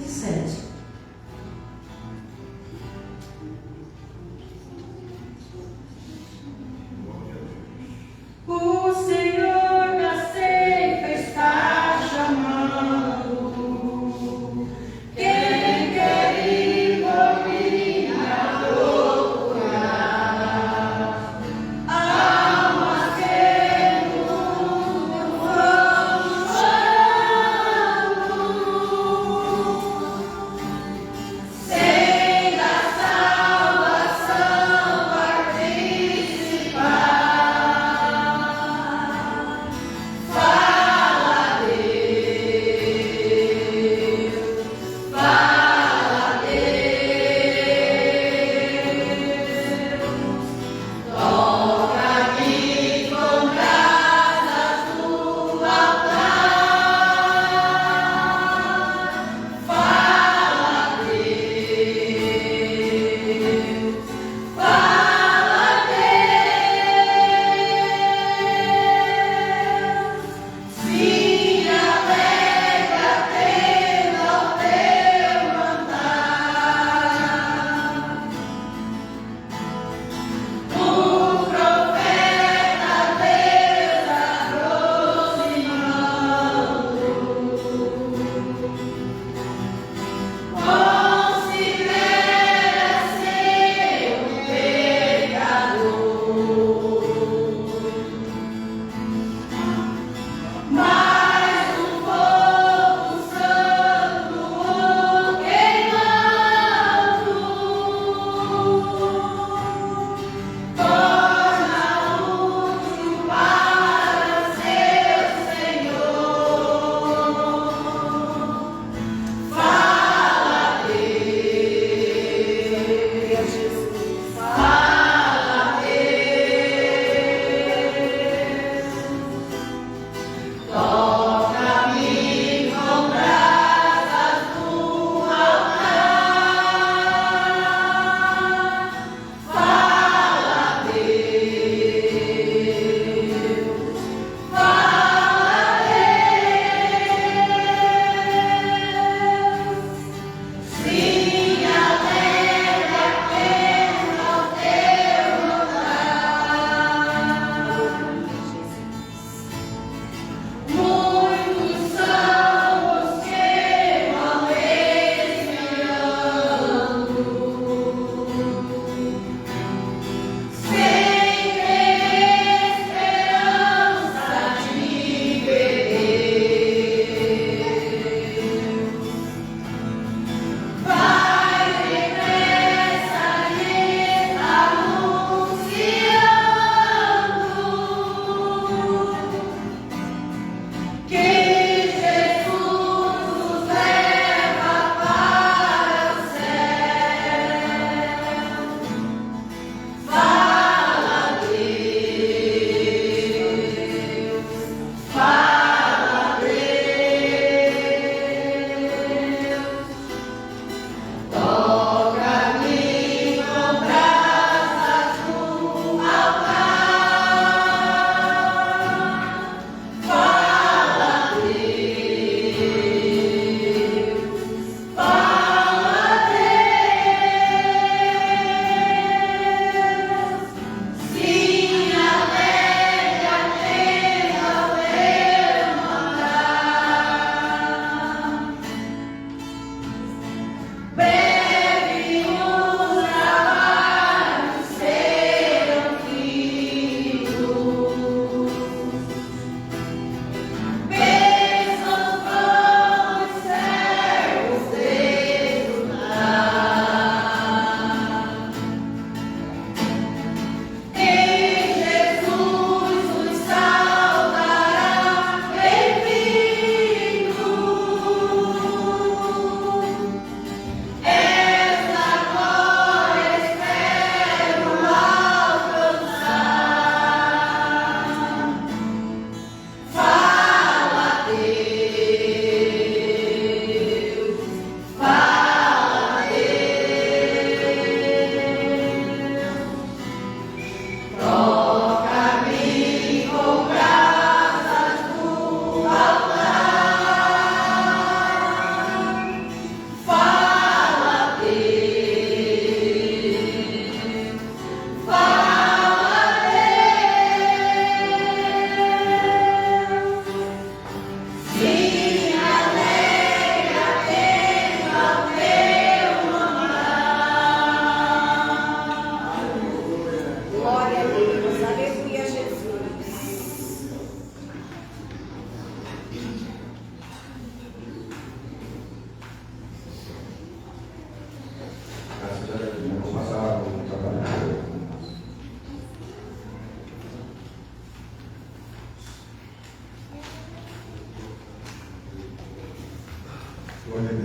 27. O Senhor da ceifa está chamando. Quem quer ir ouvir adorar? Almas que no mundo vão chorando.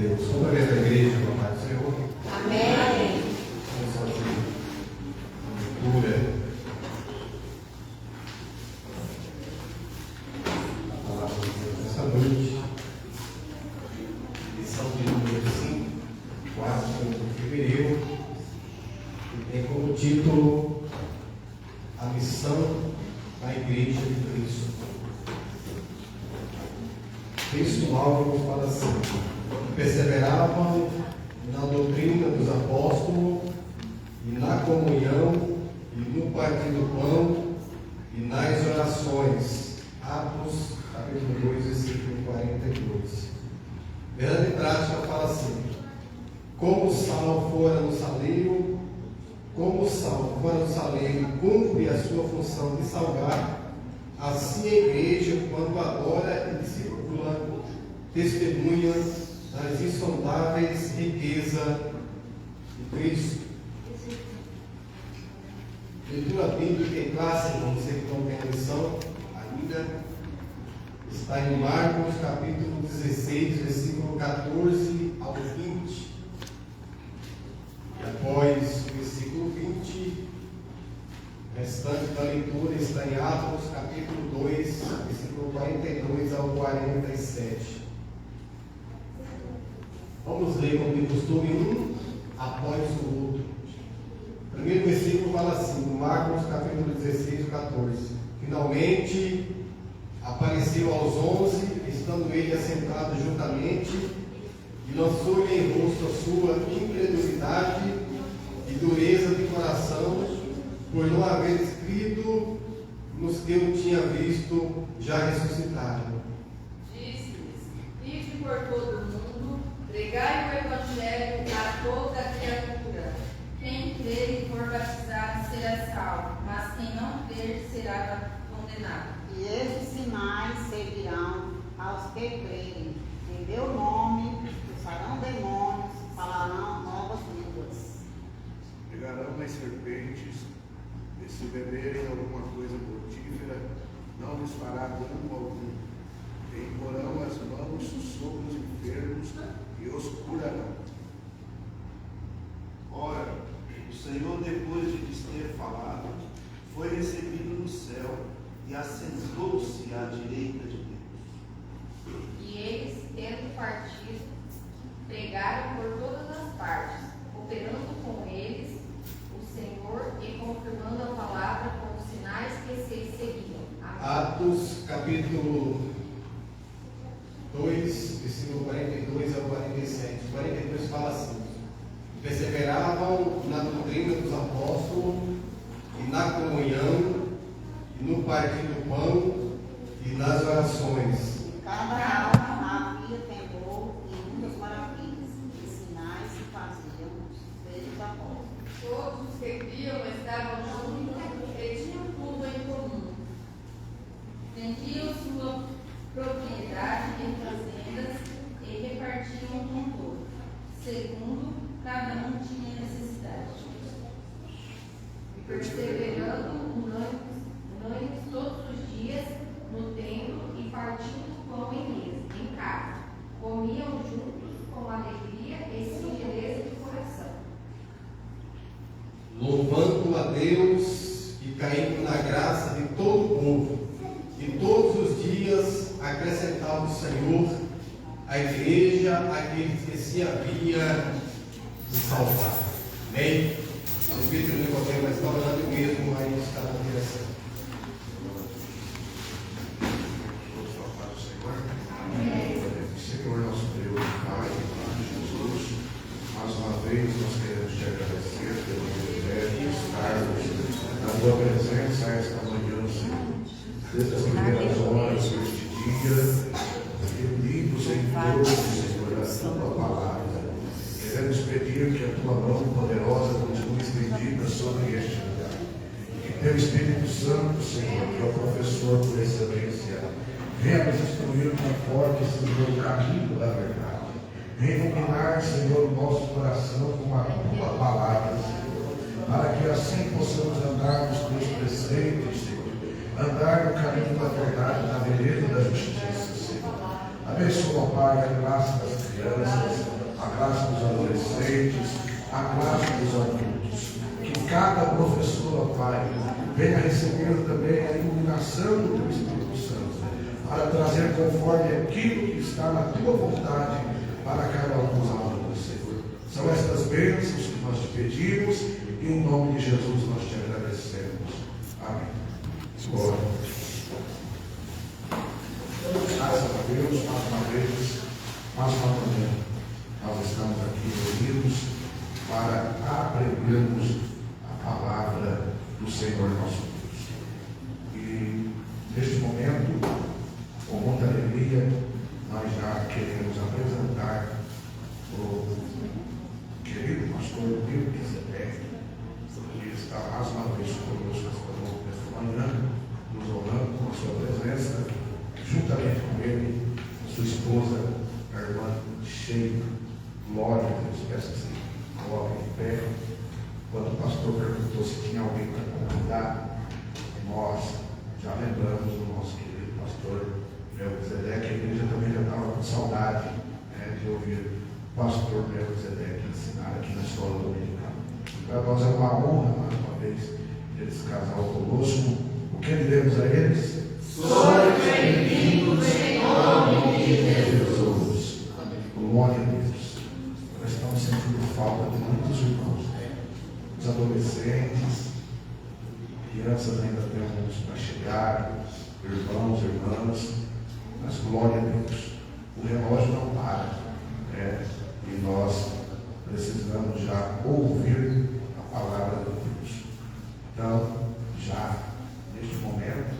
Deus. Cumprimento a igreja, com a paz do Senhor. Amém. Vamos fazer a leitura da palavra de Deus nessa noite. Lição de número 5, 4 de fevereiro, que tem como título A Missão da Igreja de Cristo. Texto áureo fala assim: perseveravam na doutrina dos apóstolos, e na comunhão, e no partir do pão, e nas orações. Atos, capítulo 2, versículo 42. Verdade e prática fala assim: como o sal fora no saleiro, cumpre a sua função de salgar, assim a igreja, quando adora e discipula, testemunha das insondáveis riquezas de Cristo. Leitura bíblica em classe, irmãos, você que não tem a lição ainda, está em Marcos, capítulo 16, versículo 14 ao 20. E após o versículo 20, o restante da leitura está em Atos, capítulo 2, versículo 42 ao 47. Vamos ler como de costume um após o outro. O primeiro versículo fala assim, Marcos capítulo 16, 14. Finalmente apareceu aos 11, estando ele assentado juntamente, e lançou-lhe em rosto a sua incredulidade e dureza de coração, por não haver escrito nos que eu tinha visto já ressuscitado. Disse-lhes: ide por todo o mundo, pregai o evangelho a toda a criatura. Quem crer e for batizado será salvo, mas quem não crer será condenado. E estes sinais seguirão aos que crerem. Em meu nome expulsarão demônios, falarão novas línguas. Pegarão as serpentes, e se beberem alguma coisa mortífera, não lhes fará dano algum. E imporão as mãos sobre os enfermos e os curarão. Ora, o Senhor, depois de lhes ter falado, foi recebido no céu e assentou-se à direita de Deus. E eles, tendo partido, pregaram por todas as partes, operando com eles o Senhor e confirmando a palavra com os sinais que se seguiam. Amém. Atos capítulo 2, versículo 42 ao 47. 42 fala assim: perseveravam na doutrina dos apóstolos, e na comunhão, e no partir do pão, e nas orações. Em cada alma havia temor e muitas maravilhas, e sinais se faziam pelos apóstolos. Todos os que criam estavam juntos e tinham tudo em comum. Vendiam sua propriedade em fazendas e repartiam com todos, segundo cada um tinha necessidade. E perseverando unânimes todos os dias no templo e partindo o pão em casa, comiam juntos com alegria e singeleza de coração, Louvando a Deus e caindo na graça de todo o povo. E todos os dias acrescentava o Senhor à igreja aqueles que se havia de salvar. Amém? O Espírito de Nicodemo está orando mesmo, aí está na direção. Vamos falar do Senhor. Senhor, nosso Deus, Pai, em nome de Jesus, mais uma vez nós queremos te agradecer pelo privilégio de estarmos na tua presença esta manhã, Senhor. Desde as primeiras horas deste dia, reunidos em torno, Senhor, da tua palavra. Queremos pedir que a tua mão poderosa continue estendida sobre este lugar. Que teu Espírito Santo, Senhor, que é o professor por excelência, venha nos instruir conforme, Senhor, o caminho da verdade. Venha iluminar, Senhor, o nosso coração com a tua palavra, Senhor, para que assim possamos andar nos teus preceitos, Senhor, andar no caminho da verdade, na vereda da justiça, Senhor. Abençoa, Pai, a classe das crianças, a graça dos adolescentes, a graça dos adultos. Que cada professor, ó Pai, venha receber também a iluminação do Teu Espírito Santo, para trazer conforme aquilo que está na Tua vontade para cada um dos alunos, Senhor. São estas bênçãos que nós te pedimos e em nome de Jesus nós te agradecemos. Amém. Glória. Graças a Deus, mais uma vez, mais uma manhã, nós estamos aqui reunidos para aprendermos a palavra do Senhor nosso Deus. E neste momento, com muita alegria, nós já queremos apresentar o querido pastor Melquisedeque, que está mais uma vez conosco esta manhã, nos honrando com a sua presença, juntamente com ele, sua esposa, a irmã Sheila. Glória a Deus, peço que se coloque de pé. Quando o pastor perguntou se tinha alguém para convidar, nós já lembramos do nosso querido pastor Melquisedeque. A igreja também já estava com saudade, de ouvir o pastor Melquisedeque ensinar aqui na escola dominical. Para nós é uma honra, mais uma vez, eles casal conosco. O que diremos a eles? Sois bem-vindos em nome de Jesus. Glória a Deus. Nós estamos sentindo falta de muitos irmãos, os adolescentes, crianças ainda temos para chegar, irmãos, irmãs, mas glória a Deus. O relógio não para, e nós precisamos já ouvir a palavra de Deus. Então, já neste momento,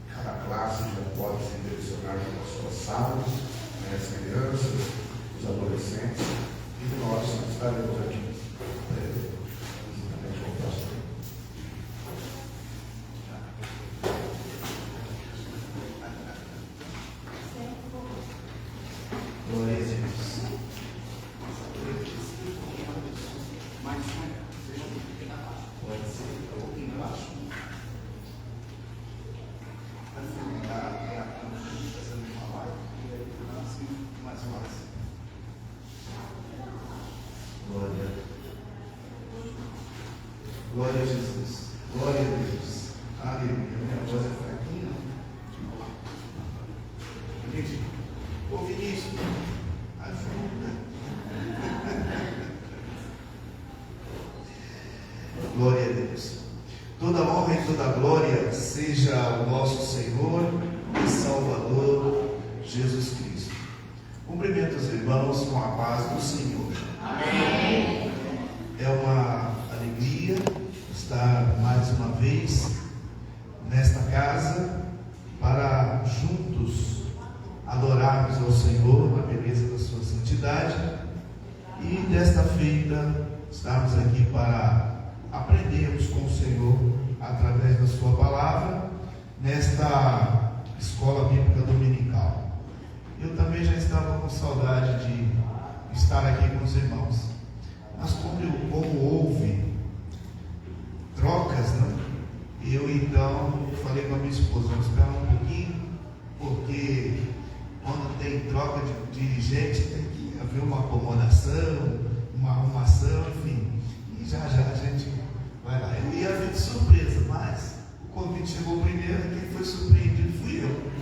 cada classe já pode se direcionar para a sua sala, as crianças, os adolescentes, e nós estaremos aqui. Glória a Deus. Pode ser um pouquinho abaixo. Mais fácil. Glória a Jesus. Glória a Deus. Aleluia. Minha voz é fraquinha. Ô Vinícius, ajuda. Glória a Deus. Toda honra e toda glória seja ao nosso Senhor e Salvador Jesus Cristo. Cumprimento os irmãos com a paz do Senhor. Amém. É uma alegria estar mais uma vez nesta casa para juntos adorarmos ao Senhor na beleza da sua santidade e desta feita estarmos aqui para aprendermos com o Senhor através da sua palavra nesta escola bíblica dominical. Eu também já estava com saudade de estar aqui com os irmãos, mas como houve trocas, eu então falei com a minha esposa, vamos esperar um pouquinho, porque quando tem troca de dirigente tem que haver uma acomodação, uma arrumação, enfim, e já a gente vai lá. Eu ia vir de surpresa, mas o convite chegou primeiro e quem foi surpreendido fui eu.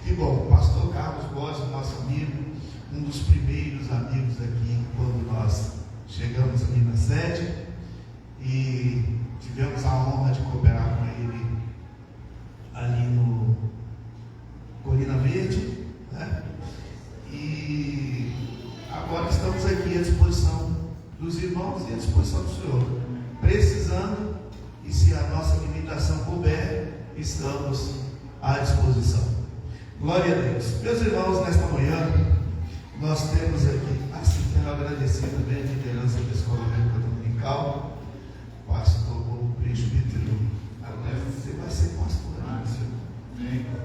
Que bom, o pastor Carlos Borges, nosso amigo, um dos primeiros amigos aqui, quando nós chegamos ali na sede, e tivemos a honra de cooperar com ele ali no Colina Verde, e agora estamos aqui à disposição dos irmãos e à disposição do Senhor, precisando, e se a nossa limitação couber, estamos à disposição. Glória a Deus. Meus irmãos, nesta manhã nós temos aqui, quero agradecer também a liderança da Escola Bíblica Dominical, pastor, o presbítero, agora você vai ser pastor,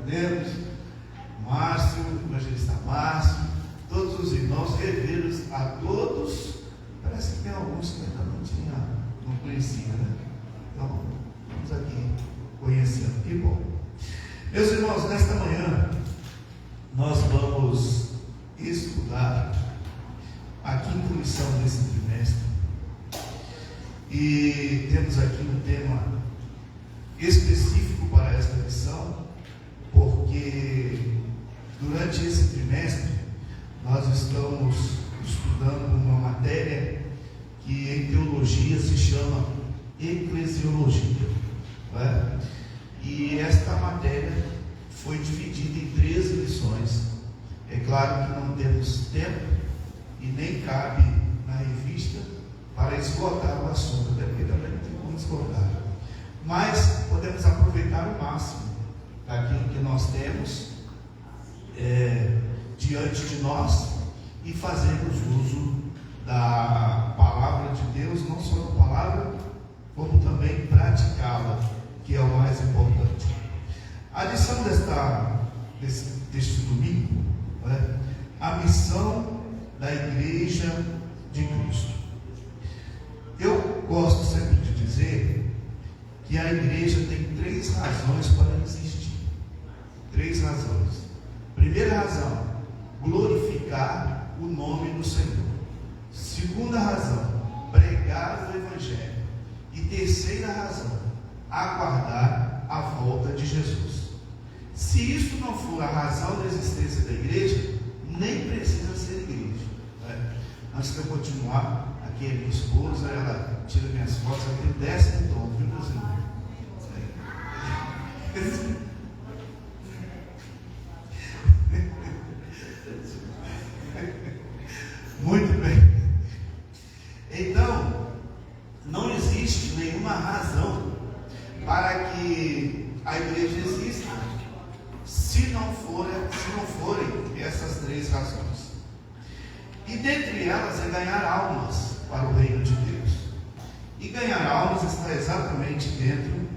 Deus, Márcio, evangelista Márcio, todos os irmãos, reveros a todos. Parece que tem alguns que ainda não conhecia, Então, vamos aqui conhecendo, que bom. Meus irmãos, nesta manhã nós vamos estudar a quinta lição desse trimestre. E temos aqui um tema específico para esta lição, porque durante esse trimestre nós estamos estudando uma matéria que em teologia se chama eclesiologia, não é? E esta matéria foi dividida em 13 lições. É claro que não temos tempo e nem cabe na revista para esgotar o assunto, até porque também não tem como esgotar. Mas podemos aproveitar o máximo daquilo que nós temos diante de nós e fazermos uso da palavra de Deus, não só da palavra, como também praticá-la, que é o mais importante. A lição deste domingo é a missão da Igreja de Cristo. Eu gosto sempre de dizer que a igreja tem 3 razões para existir. 3 razões. Primeira razão, glorificar o nome do Senhor. Segunda razão, pregar o Evangelho. E terceira razão, aguardar a volta de Jesus. Se isso não for a razão da existência da igreja, nem precisa ser igreja. Antes de eu continuar, aqui é minha esposa, ela tira minhas fotos, ela tem 10º tom, viu, meus irmãos? Muito bem. Então, não existe nenhuma razão para que a igreja exista se não forem essas 3 razões. E dentre elas é ganhar almas para o reino de Deus. E ganhar almas está exatamente dentro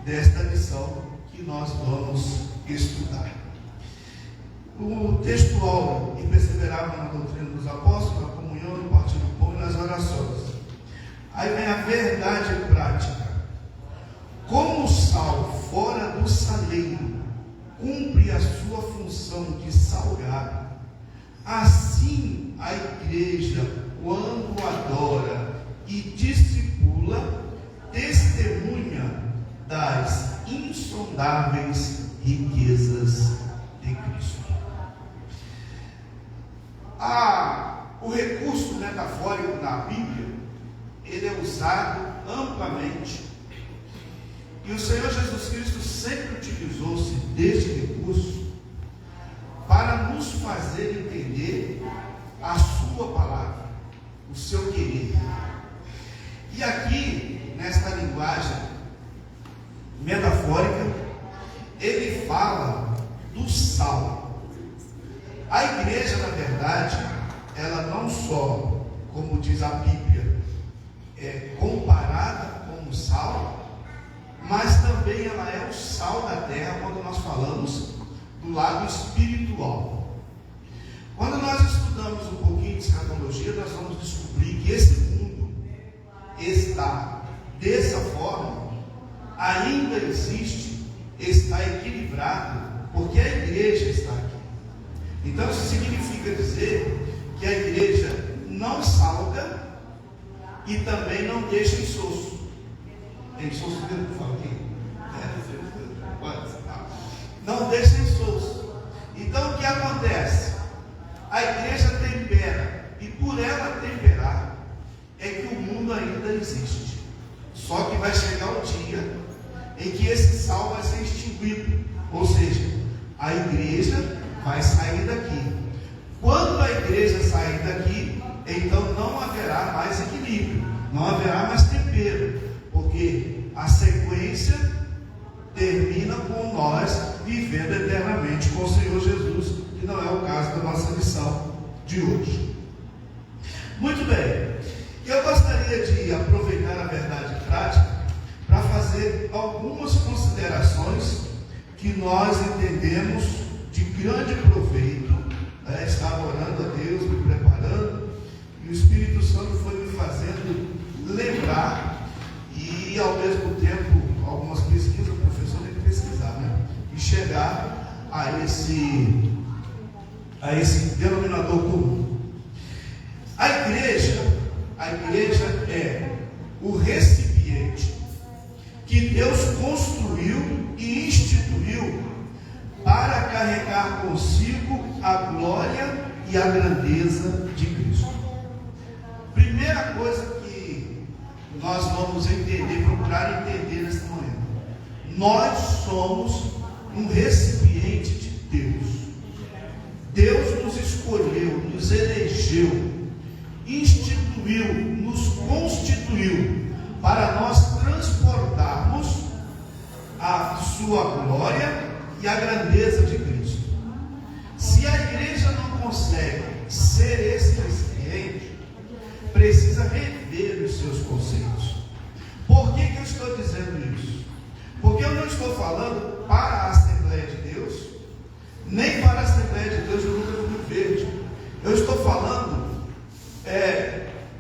desta lição que nós vamos estudar. O texto aula: e perseveravam na doutrina dos apóstolos, na comunhão, no partilho do pão e nas orações. Aí vem a verdade prática. Como o sal fora do saleiro cumpre a sua função de salgar, assim a igreja, quando adora e discipula, testemunha das insondáveis riquezas de Cristo. O recurso metafórico na Bíblia, ele é usado amplamente, e o Senhor Jesus Cristo sempre utilizou-se deste recurso para nos fazer entender a sua palavra, o seu querer. E aqui, nesta linguagem metafórica, ele fala do sal. A igreja, na verdade, ela não só, como diz a Bíblia, é comparada com o sal, mas também ela é o sal da terra quando nós falamos do lado espiritual. Quando nós estudamos um pouquinho de escatologia, nós vamos descobrir que esse mundo está dessa forma, ainda existe, está equilibrado, porque a igreja está aqui. Então isso significa dizer que a igreja não salga e também não deixa insosso. Tem insosso dentro do falo aqui? Não deixa insosso. Então o que acontece? A igreja tempera, e por ela temperar é que o mundo ainda existe. Só que vai chegar o dia em que esse sal vai ser extinguido, ou seja, a igreja vai sair daqui. Quando a igreja sair daqui, então não haverá mais equilíbrio, não haverá mais tempero, porque a sequência termina com nós vivendo eternamente com o Senhor Jesus, que não é o caso da nossa lição de hoje. Muito bem, eu gostaria de aproveitar a verdade prática para fazer algumas considerações que nós entendemos de grande proveito. Estava orando a Deus, me preparando, e o Espírito Santo foi me fazendo lembrar, e ao mesmo tempo algumas pesquisas, o professor tem que pesquisar, e chegar a esse denominador primeira coisa que nós vamos entender, procurar entender nesse momento: nós somos um recipiente de Deus. Deus nos escolheu, nos elegeu, instituiu, nos constituiu para nós transportarmos a sua glória e a grandeza de Cristo. Se a igreja não consegue ser esse recipiente, precisa rever os seus conceitos. Por que eu estou dizendo isso? Porque eu não estou falando para a Assembleia de Deus, nem para a Assembleia de Deus do Núcleo Rio Verde. Eu estou falando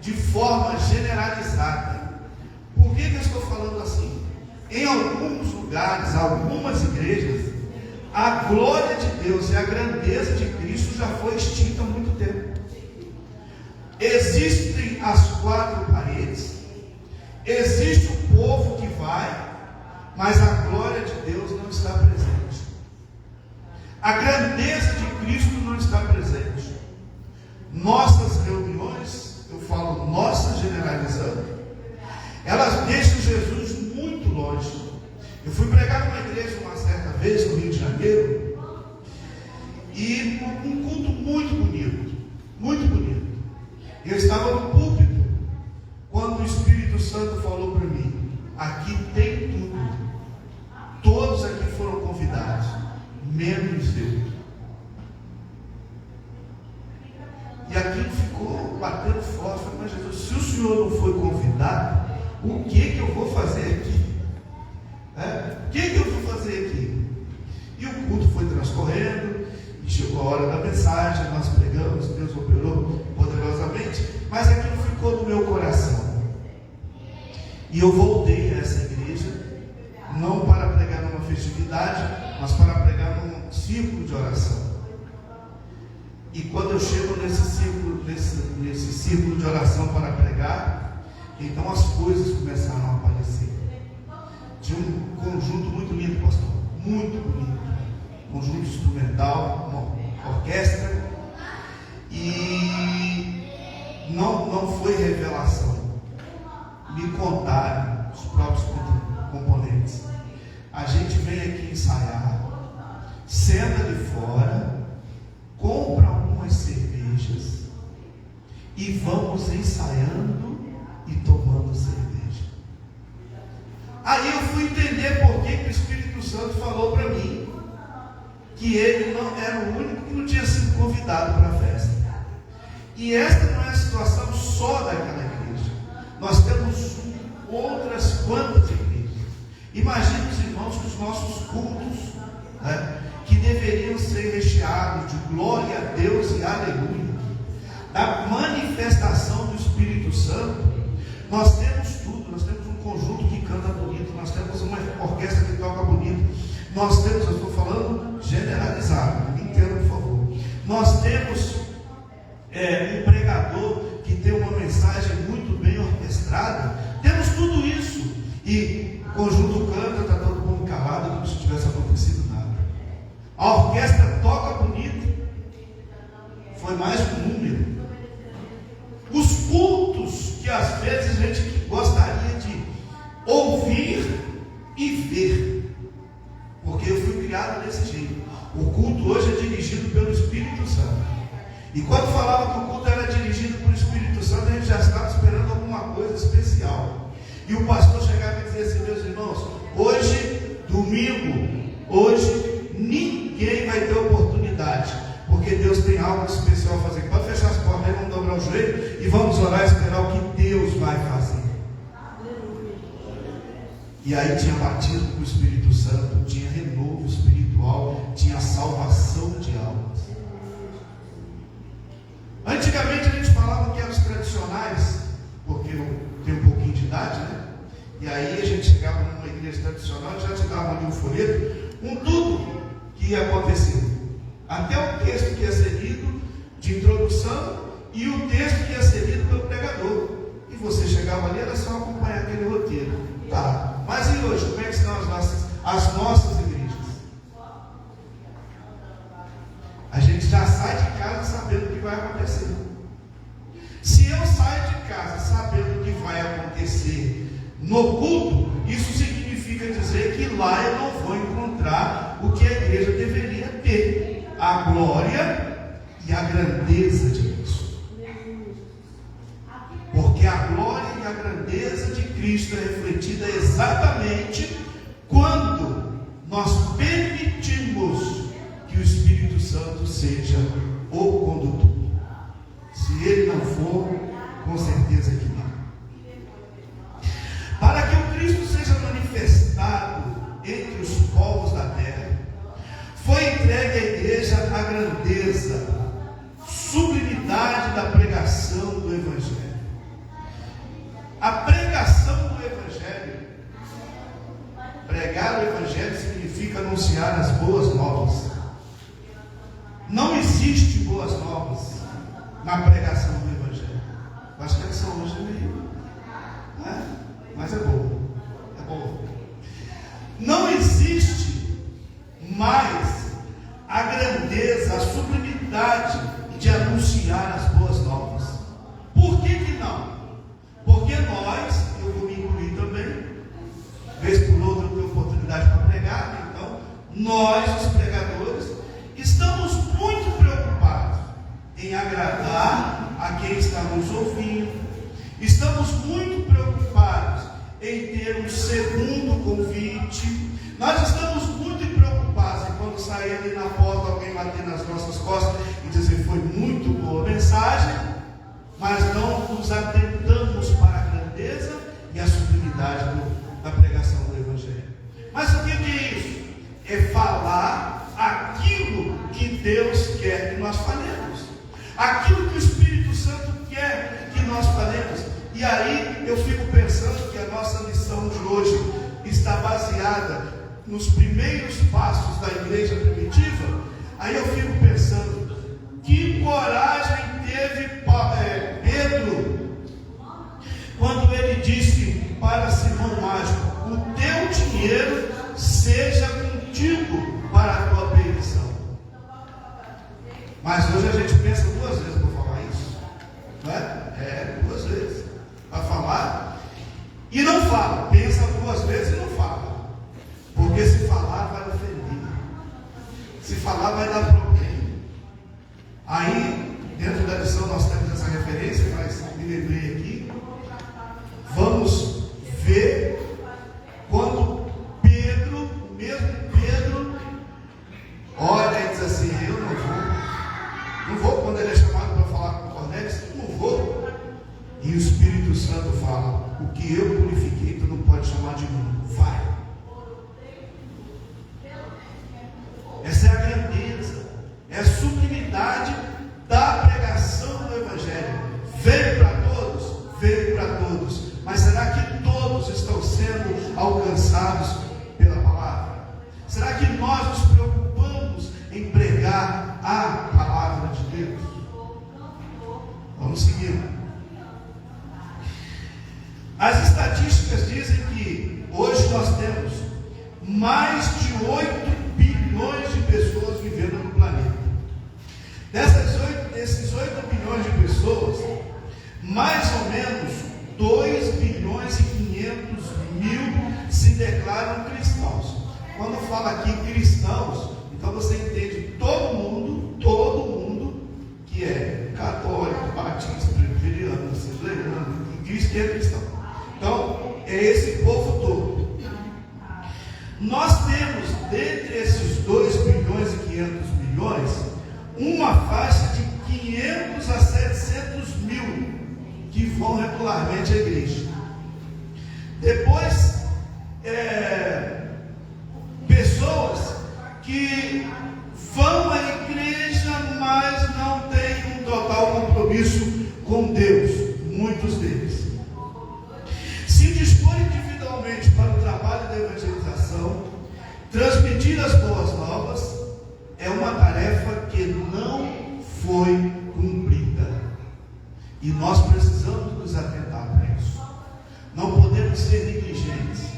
de forma generalizada. Por que eu estou falando assim? Em alguns lugares, algumas igrejas, a glória de Deus e a grandeza de Cristo já foi extinta há muito tempo. Existem as quatro paredes, existe o povo que vai, mas a glória de Deus não está presente. A grandeza de Cristo não está presente. Nossas reuniões, eu falo nossas generalizando, elas deixam Jesus muito longe. Eu fui pregar numa igreja uma certa vez no Rio de Janeiro, e um culto muito bonito, muito bonito. Eu estava no púlpito quando o Espírito Santo falou para mim: aqui tem tudo. Todos aqui foram convidados, menos eu. E aquilo ficou batendo forte. Eu falei: mas Jesus, se o Senhor não foi convidado, o que eu vou fazer aqui? O que eu vou fazer aqui? E o culto foi transcorrendo, e chegou a hora da mensagem, nós pregamos, Deus operou poderosamente, mas aquilo ficou no meu coração. E eu voltei a essa igreja, não para pregar numa festividade, mas para pregar num círculo de oração. E quando eu chego nesse círculo de oração para pregar, então as coisas começaram a aparecer. Tinha um conjunto muito lindo, pastor, muito bonito, conjunto instrumental, uma orquestra, e não foi revelação, me contaram os próprios componentes. A gente vem aqui ensaiar, senta de fora, compra algumas cervejas e vamos ensaiando e tomando cerveja. Aí eu fui entender por que o Espírito Santo falou para mim que ele não era o único que não tinha sido convidado para a festa. E esta não é a situação só daquela igreja. Nós temos outras quantas igrejas. Imagine os irmãos que os nossos cultos, que deveriam ser recheados de glória a Deus e aleluia, da manifestação do Espírito Santo. Nós temos tudo, nós temos um conjunto que canta bonito, nós temos uma orquestra que toca bonito, nós temos, eu estou falando generalizado, me entenda por favor, nós temos um pregador que tem uma mensagem muito bem orquestrada, temos tudo isso, e o conjunto canta, está todo mundo calado, como se tivesse acontecido nada. A orquestra toca bonito, foi mais um número. Os cultos que às vezes a gente gostaria de ouvir e ver, porque eu fui criado desse jeito. O culto hoje é dirigido pelo Espírito Santo, e quando falava que o culto era dirigido pelo Espírito Santo, a gente já estava esperando alguma coisa especial, e o pastor chegava e dizia assim: meus irmãos, hoje, domingo, hoje ninguém vai ter oportunidade, porque Deus tem algo especial a fazer. Pode fechar as portas aí, vamos dobrar o joelho e vamos orar e esperar o que Deus vai fazer. E aí tinha batismo com o Espírito Santo, tinha renovo espiritual, tinha salvação de almas. Antigamente a gente falava que eram os tradicionais, porque eu tenho um pouquinho de idade, né? E aí a gente chegava numa igreja tradicional e já te dava ali um folheto com tudo que ia acontecer. Até o texto que ia ser lido de introdução e o texto que ia ser lido pelo pregador. E você chegava ali, era só acompanhar aquele roteiro. Tá. Mas e hoje, como é que estão as nossas igrejas? A gente já sai de casa sabendo o que vai acontecer. Se eu saio sai de casa sabendo o que vai acontecer no culto, isso significa dizer que lá eu não vou encontrar o que a igreja deveria ter: a glória e a grandeza de Cristo. Porque a glória e a grandeza de Cristo é refletida exatamente quando nós permitimos que o Espírito Santo seja o condutor. Se ele não for, com certeza que não. Para que o Cristo seja manifestado entre os povos da terra, foi entregue à igreja a grandeza, sublimidade da pregação do Evangelho. A pregação do Evangelho, pregar o Evangelho significa anunciar as boas novas. Não existe boas novas na pregação do Evangelho. Eu acho que a lição hoje é meio, né? Mas é boa. É boa. Não existe mais a grandeza, a sublimidade de anunciar as boas novas. Por que não? Porque nós, eu vou me incluir também, vez por outra eu tenho oportunidade para pregar, então, nós, os pregadores, estamos muito preocupados em agradar a quem está nos ouvindo, estamos muito preocupados em ter um segundo convite, nós estamos muito preocupados em quando sair ali na porta alguém bater nas nossas costas e dizer: foi muito boa a mensagem, mas não nos atentamos para a grandeza e a sublimidade da pregação do Evangelho. Mas o que é isso? É falar aquilo que Deus quer que nós falemos, aquilo que o Espírito Santo quer que nós falemos. E aí eu fico pensando que a nossa lição de hoje está baseada nos primeiros passos da igreja primitiva. Aí eu fico pensando, que coragem teve Pedro quando ele disse para Simão Mágico: o teu dinheiro seja contigo para a tua perdição. Mas hoje a gente pensa duas vezes para falar isso, não é? Duas vezes para falar e não fala. Pensa duas vezes e não fala, porque se falar vai ofender, se falar vai dar problema. Aí dentro da lição nós temos essa referência, mas me lembrei aqui. Vamos ver quando Pedro, o mesmo Pedro, olha e diz assim: eu não vou quando ele é chamado para falar com Cornélio, não vou. E o Espírito Santo fala: o que eu purifiquei, tu não pode chamar de mim, vai. Essa é a grandeza, é a sublimidade da pregação do Evangelho. Veio para todos? Veio para todos. Mas será que todos estão sendo alcançados pela palavra? Será que nós nos preocupamos em pregar a palavra de Deus? Vamos seguir. As estatísticas dizem que hoje nós temos mais de 8 bilhões de pessoas vivendo no planeta. Desses 8 bilhões de pessoas, mais ou menos 2 bilhões e 500 mil se declaram cristãos. Quando eu falo aqui cristãos, então você entende todo mundo que é católico, batista, presbiteriano, assembleiano, que diz que é cristão. Então, é esse povo todo. Nós temos, dentre esses 2 bilhões e 500 milhões, uma faixa de 500 a 700 mil que vão regularmente à igreja. Depois, pessoas que vão à igreja, mas não têm um total compromisso com Deus, muitos deles. Se dispõe individualmente para o trabalho da evangelização, transmitir as boas novas, é uma tarefa que não foi cumprida. E nós precisamos nos atentar para isso. Não podemos ser negligentes.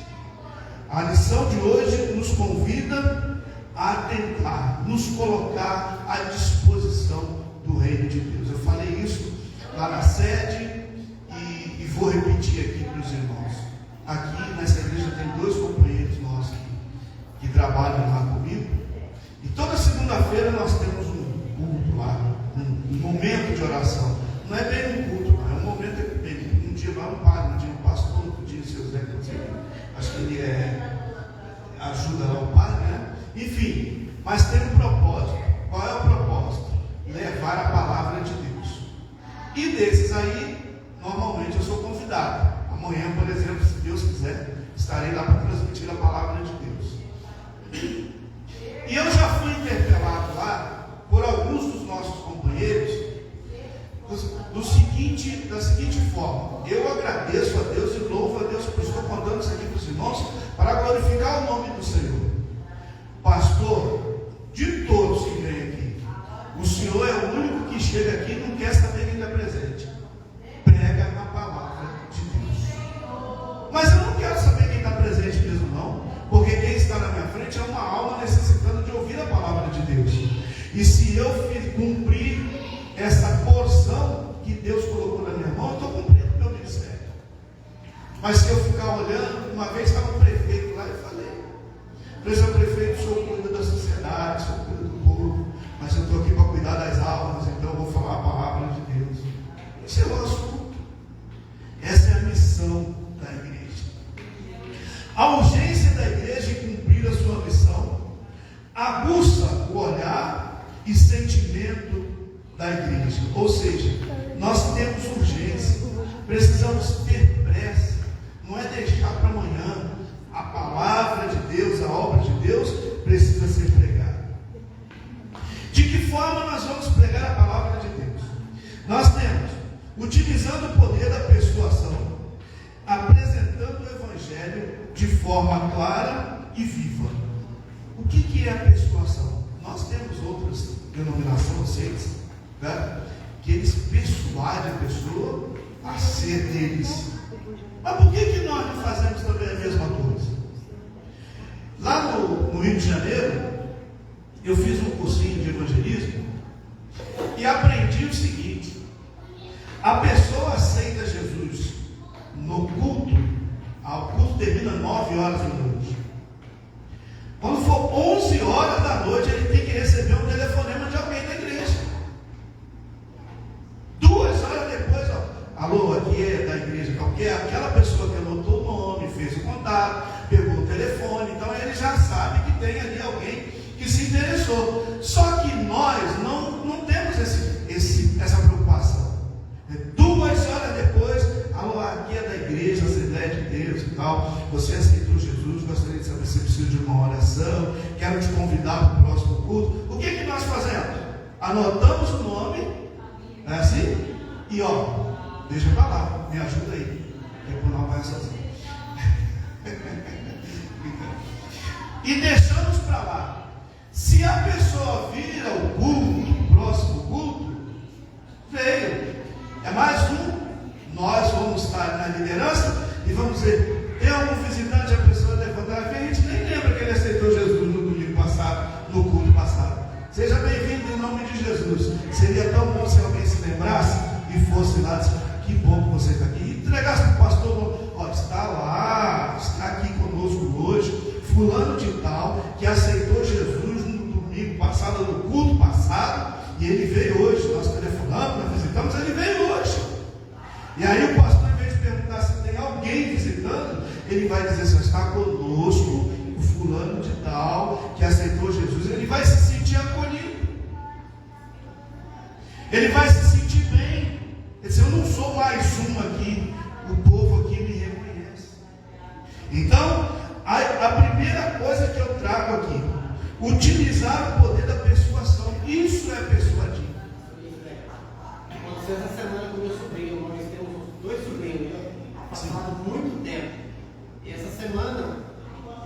A lição de hoje nos convida a atentar, nos colocar à disposição do reino de Deus. Eu falei isso lá na sede vou repetir aqui para os irmãos. Aqui nessa igreja tem 2 companheiros nossos que trabalham lá comigo. E toda segunda-feira nós temos um culto lá, um momento de oração. Não é bem um culto, não, é um momento. Um dia vai um padre, um dia um pastor, um dia o seu Zé, acho que ele ajuda lá o padre, né? Enfim, mas tem um propósito. Qual é o propósito? Levar a palavra de Deus. E desses aí, normalmente eu sou convidado. Amanhã, por exemplo, se Deus quiser, estarei lá para transmitir a palavra de Deus. E eu já fui interpelado lá por alguns dos nossos companheiros da seguinte forma: eu agradeço a Deus e louvo a Deus, porque estou contando isso aqui para os irmãos, para glorificar o nome do Senhor. Pastor, de todos que vêm aqui, o Senhor é o único que chega aqui e não quer saber quem está presente. Prega a palavra de Deus. Mas eu não quero saber quem está presente mesmo não, porque quem está na minha frente é uma alma necessitando de ouvir a palavra de Deus. E se eu cumprir essa porção que Deus colocou na minha mão, eu estou cumprindo o meu ministério. Mas se eu ficar olhando, uma vez estava um prefeito lá e falei, seu prefeito, o senhor cuida da sociedade, o senhor cuida do povo, mas eu estou aqui para cuidar das almas, então eu vou falar a palavra de Deus. Esse é o assunto. Essa é a missão da igreja. A urgência da igreja em cumprir a sua missão aguça o olhar e sentimento da igreja. Ou seja, nós temos urgência, precisamos ter pressa, não é deixar para amanhã. A palavra de Deus, a obra de Deus precisa ser pregada. De que forma nós vamos pregar a palavra de Deus? Nós temos, utilizando o poder da persuasão, apresentando o Evangelho de forma clara e viva. O que é a persuasão? Nós temos outras denominações, né? Que eles persuadem a pessoa a ser deles. Mas por que nós não fazemos também a mesma coisa? Lá no Rio de Janeiro, eu fiz um cursinho de evangelismo e aprendi o seguinte: a pessoa aceita Jesus no culto, o culto termina 9 horas da noite. Quando for 11 horas da noite, ele tem que receber um telefonema de alguém da igreja. 2 horas depois, alô, aqui é da igreja qualquer, aquela pessoa que anotou o nome, fez o contato, pegou o telefone, então ele já sabe que tem ali alguém que se interessou. Só que nós não temos essa preocupação. 2 horas depois, alô, aqui é da igreja, Assembleia de Deus e tal, você aceitou Jesus, gostaria de saber se precisa de uma oração, quero te convidar para o próximo culto. O que nós fazemos? Anotamos o nome, não é assim? E deixa para lá, me ajuda aí, depois não vai sozinho. E deixamos para lá. Se a pessoa vir ao culto, o próximo culto, veio, é mais um. Nós vamos estar na liderança e vamos dizer, tem algum visitante, a pessoa levantar, a gente nem lembra que ele aceitou Jesus no domingo passado, no culto passado. Seja bem-vindo em nome de Jesus. Seria tão bom se alguém se lembrasse e fosse lá, disse, que bom que você está aqui, e entregasse para o pastor, está lá, está aqui conosco hoje, fulano de tal, que aceitou Jesus no domingo passado, no culto passado, e ele veio hoje. Nós telefonamos, nós visitamos, ele veio hoje. E aí o pastor, em vez de perguntar se tem alguém visitando, ele vai dizer assim, está conosco o fulano de tal, que aceitou Jesus. Ele vai se sentir acolhido, ele vai se sentir bem. Ele diz, eu não sou mais um aqui, o povo aqui me reconhece. Então, a primeira coisa que eu trago aqui, utilizar o poder da persuasão. Isso é persuadir. Aconteceu essa semana com meu sobrinho. Nós temos 2 sobrinhos, passado muito tempo. E essa semana,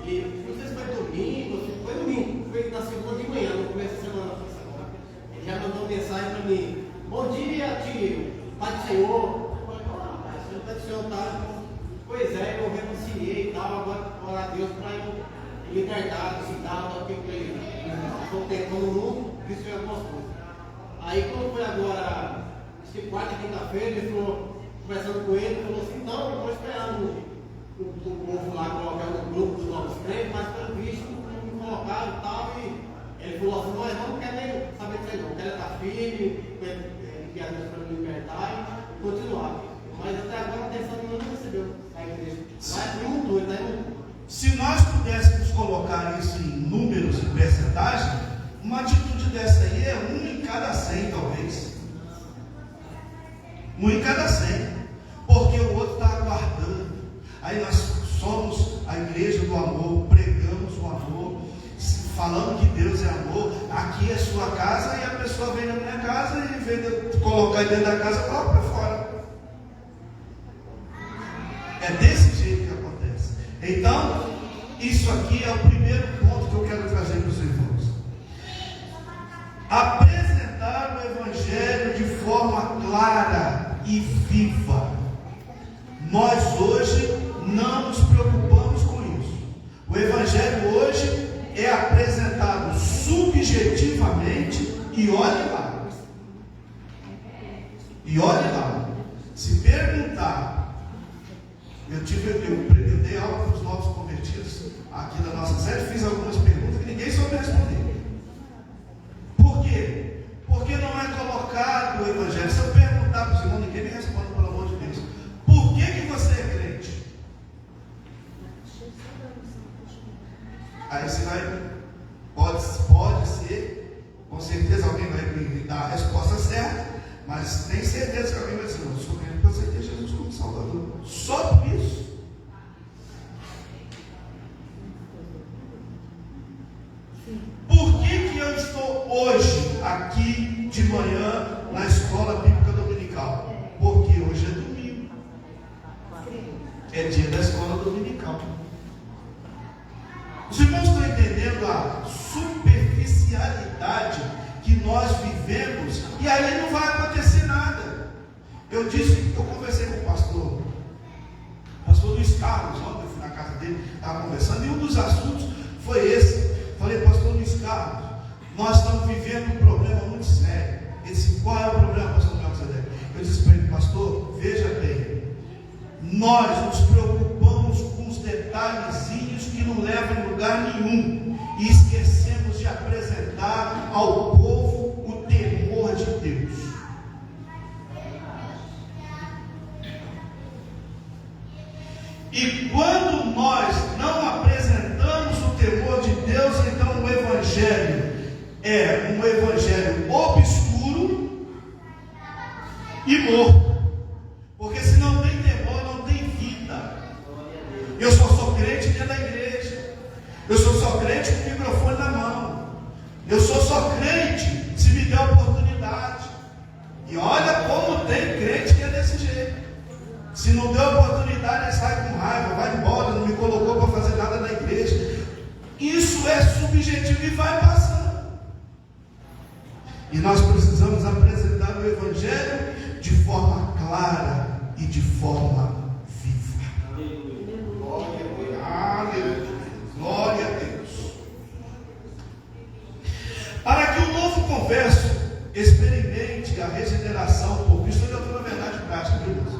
ele, não sei se foi domingo, foi na segunda de manhã, no começo da semana. Ele já mandou mensagem para mim: bom dia, tio, Pai do Senhor. O Pai do Senhor tá. Pois é, eu reconciliei e tal, agora orar a Deus para eu liberdade, e tal, que eu estou tentando muito, isso é algumas coisas. Aí quando foi agora, acho que quarta, quinta-feira, ele falou, conversando com ele, falou assim, não, eu estou esperando o povo lá colocar no grupo dos novos crentes, mas pelo visto não me colocaram e tal, e ele falou assim, nós não queremos nem saber disso aí não, quero estar firme, que a Deus para me libertar e continuar. Mas até agora a atenção não recebeu a igreja. Mas ele mudou, ele está indo. Se nós pudéssemos colocar isso em números e percentagem, uma atitude dessa aí é 1 em cada 100, talvez. 1 em cada 100. Porque o outro está aguardando. Aí nós somos a igreja do amor, pregamos o amor, falando que Deus é amor. Aqui é sua casa e a pessoa vem na minha casa e vem colocar dentro da casa e coloca para fora. É desse jeito que acontece. Então, isso aqui é o primeiro ponto que eu quero trazer para os irmãos. Apresentar o Evangelho de forma clara e viva. Nós hoje não nos preocupamos com isso. O Evangelho hoje é apresentado subjetivamente e olhe lá. E olhe lá. Se perguntar, eu dei aula para os novos convertidos aqui da nossa série, fiz algumas perguntas que ninguém soube responder. Por quê? Porque não é colocado o Evangelho. Se eu perguntar para os irmãos, ninguém me responde, pelo amor de Deus. Por que você é crente? Aí você vai, pode ser, com certeza alguém vai me dar a resposta certa, mas tem certeza que alguém vai dizer, não, eu sou crente para aceitar Jesus como Salvador. Só por isso. Por que eu estou hoje aqui de manhã na escola bíblica dominical? Porque hoje é domingo. É dia da escola dominical. Os irmãos estão entendendo a superficialidade que nós vivemos e aí não vai acontecer nada. Eu conversei com o pastor Luiz Carlos, ontem eu fui na casa dele, estava conversando, e um dos assuntos foi esse. Falei, pastor Luiz Carlos, nós estamos vivendo um problema muito sério. Ele disse, qual é o problema, pastor Melquisedeque? Eu disse para ele, pastor, veja bem, nós nos preocupamos com os detalhezinhos que não levam em lugar nenhum e esquecemos de apresentar ao povo o temor de Deus. E quando nós não apresentamos o temor de Deus, então o Evangelho é um Evangelho obscuro e morto. Porque se não tem temor, não tem vida. Eu só sou crente dentro da igreja. Eu sou só crente com o microfone na mão. Eu sou só crente se me der oportunidade. E olha como tem crente que é desse jeito. Se não deu oportunidade, ele sai com raiva, vai embora, não me colocou para fazer nada na igreja. Isso é subjetivo e vai passando. E nós precisamos apresentar o Evangelho de forma clara e de forma viva. Glória a Deus. Para que o novo converso experimente a regeneração por Cristo, eu estou na verdade prática, irmãos.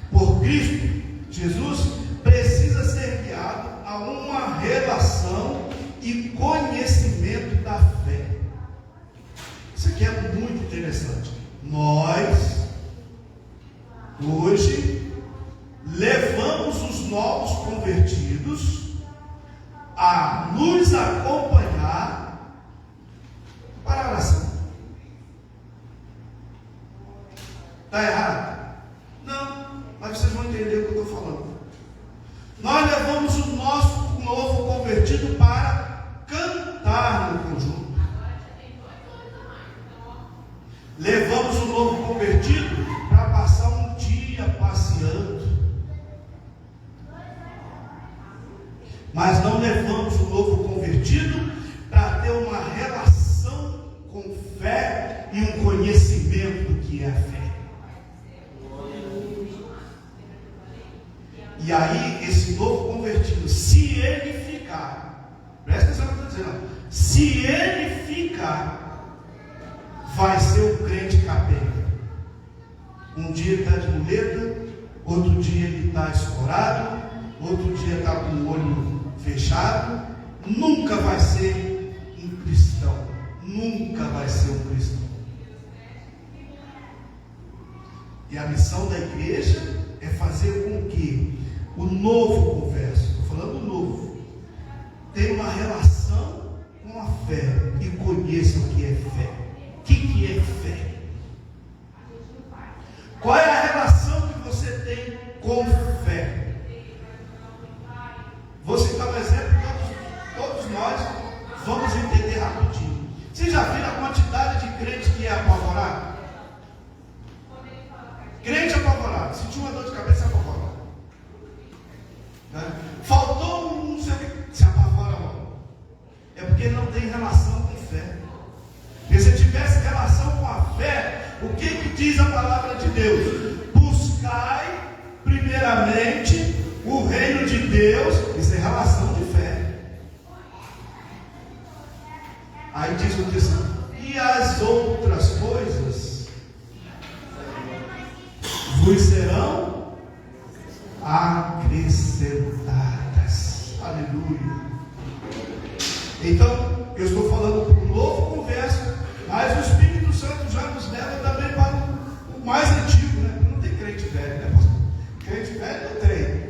Por Cristo, Jesus precisa ser guiado a uma relação e conhecimento da fé. Isso aqui é muito interessante. Nós, hoje, levamos os novos convertidos a nos acompanhar para a oração. Está errado? Não. Mas vocês vão entender o que eu estou falando. Nós levamos o nosso novo convertido para cantar no conjunto. Levamos o novo convertido para passar um dia passeando. Mas não levamos o novo convertido para ter uma relação com fé e um conhecimento do que é a fé. E aí, esse novo convertido, se ele ficar, presta atenção no que eu estou dizendo, se ele ficar, vai ser um crente capenga. Um dia ele está de muleta, outro dia ele está escorado, outro dia está com o olho fechado. Nunca vai ser um cristão. Nunca vai ser um cristão. E a missão da igreja é fazer com que o novo converso, estou falando novo, tenha uma relação com a fé e conheça o que é fé. O que é fé? Qual é a relação que você tem com fé? Vou citar um exemplo que todos nós vamos entender rapidinho. Vocês já viram a quantidade de crente que é apavorado? Crente apavorado. Sentiu uma dor de cabeça, apavorado. Né? Faltou um, não sei o que, se apavora logo. É porque não tem relação com fé. Porque se tivesse relação com a fé, o que diz a palavra de Deus? Buscai primeiramente o reino de Deus. Isso é relação de fé. Aí diz o texto: e as outras coisas vos serão acrescentadas. Aleluia. Então, eu estou falando para um novo converso, mas o Espírito Santo já nos leva também para o mais antigo, né? Não tem crente velho, né, pastor? Crente velho não tem.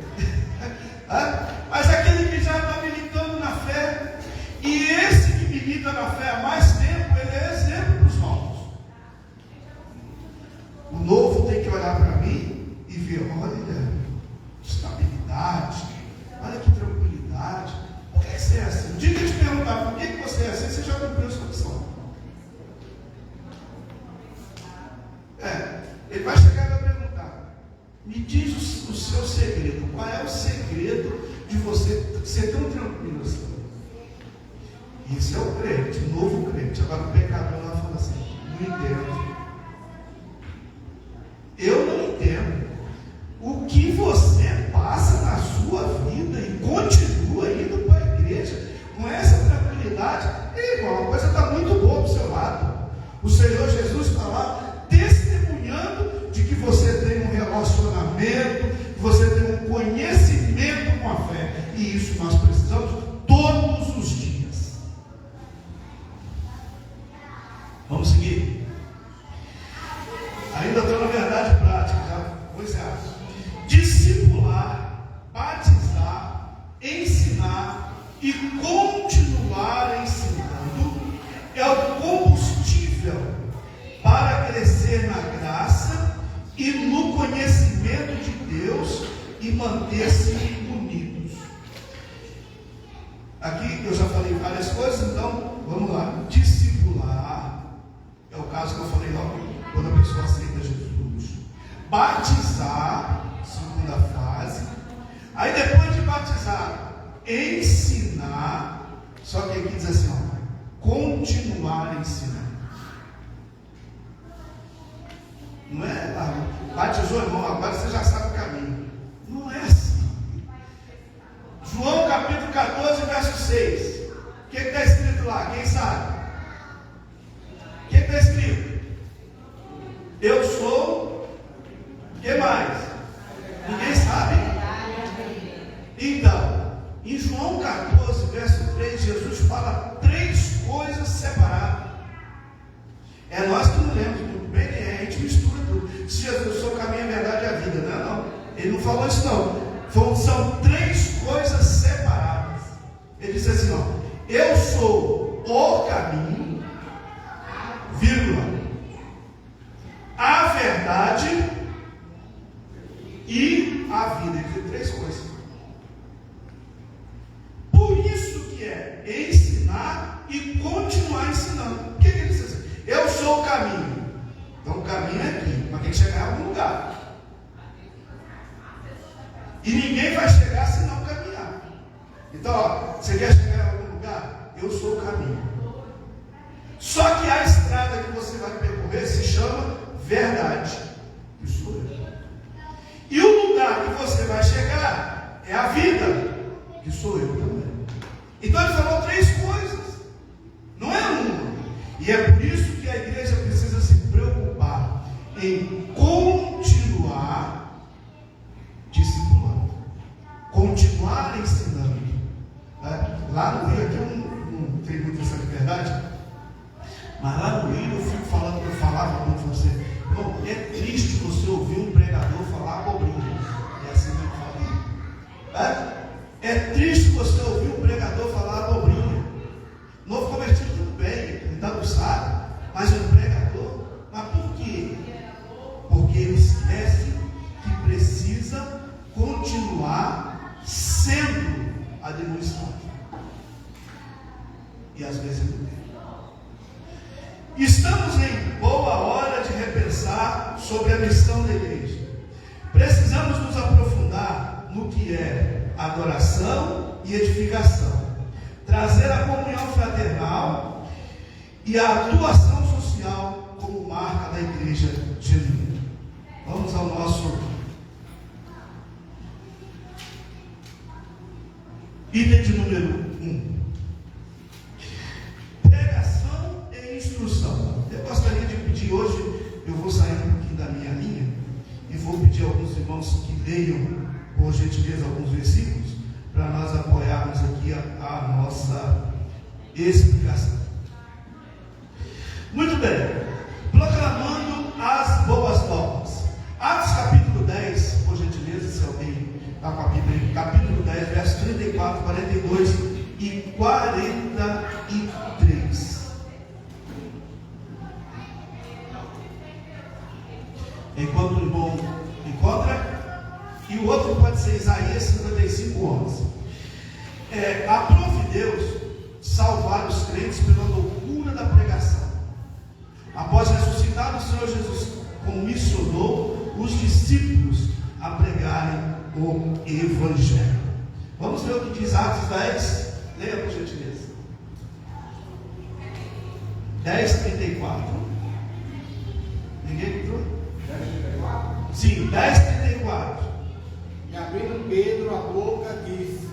Mas aquele que já está militando na fé, e esse que milita na fé há mais tempo, ele é exemplo para os novos. O novo tem que olhar para mim e ver: olha, estabilidade, olha que tranquilidade. Por que você é assim? O dia que eu te perguntar por que você é assim, você já cumpriu a sua missão. Ele vai chegar e vai perguntar: me diz o seu segredo. Qual é o segredo de você ser tão tranquilo assim? Isso é o crente, o novo crente. Agora o pecador lá fala assim: não entendo. Eu não entendo o que você passa na sua vida e continua indo para a igreja com essa tranquilidade. Irmão, a coisa está muito boa para o seu lado. O Senhor Jesus está lá testemunhando de que você tem um relacionamento, que você tem um conhecimento com a fé. E isso nós precisamos todos os dias. Vamos seguir. Ainda estou na verdade prática, já vou encerrar. Discipular, batizar, ensinar e continuar ensinando é o combustível para crescer na graça e no conhecimento de Deus e manter-se unidos. Aqui eu já falei várias coisas, então vamos lá. Discipular é o caso que eu falei logo quando a pessoa aceita Jesus. Batizar, segunda fase. Aí depois de batizar, ensinar. Só que aqui diz assim, ó, continuar ensinando. Não é, batizou, irmão, agora você já sabe o caminho. Não é assim. João capítulo 14, verso 6. O que está escrito lá? Quem sabe? O que está escrito? Eu sou. O que mais? Ninguém sabe? Então, em João 14, verso 3, Jesus fala 3 coisas separadas. É nós que não lemos muito bem, a gente mistura tudo. Se Jesus, eu sou o caminho, a verdade e a vida, não é não. Ele não falou isso não. São 3 coisas separadas. Ele disse assim, ó: eu sou o caminho, vírgula, a verdade e a vida. Ele tem 3 coisas. Por isso que é ensinar e continuar ensinando. O que ele diz assim? Eu sou o caminho. Então o caminho é aqui, mas tem que chegar em algum lugar. E ninguém vai chegar se não caminhar. Então, ó, você quer chegar em algum lugar? Eu sou o caminho. Só que a estrada que você vai percorrer se chama verdade. Que sou eu. E o lugar que você vai chegar é a vida. Que sou eu também. Então ele falou 3 coisas. Não é uma. E é por isso que a igreja precisa se preocupar em continuar às vezes é do tempo. Estamos em boa hora de repensar sobre a missão da igreja. Precisamos nos aprofundar no que é adoração e edificação, trazer a comunhão fraternal e a atuação social como marca da igreja genuína. Vamos ao nosso item de número 1. Pregação e instrução. Eu gostaria de pedir hoje, eu vou sair um pouquinho da minha linha e vou pedir a alguns irmãos que leiam, por gentileza, alguns versículos, para nós apoiarmos aqui a nossa explicação. Muito bem. Proclamando as boas novas. Atos capítulo 10, por gentileza, se alguém está com a Bíblia, capítulo 10, versos 34, 42 e 43. Enquanto o irmão encontra, e o outro pode ser Isaías 55, 11. Aprove Deus salvar os crentes pela loucura da pregação. Após ressuscitado, o Senhor Jesus comissionou os discípulos a pregarem o Evangelho. Vamos ver o que diz Atos 10. Leia por gentileza. 10:34. Ninguém entrou? 10:34? Sim, 10:34. E abrindo Pedro a boca, disse: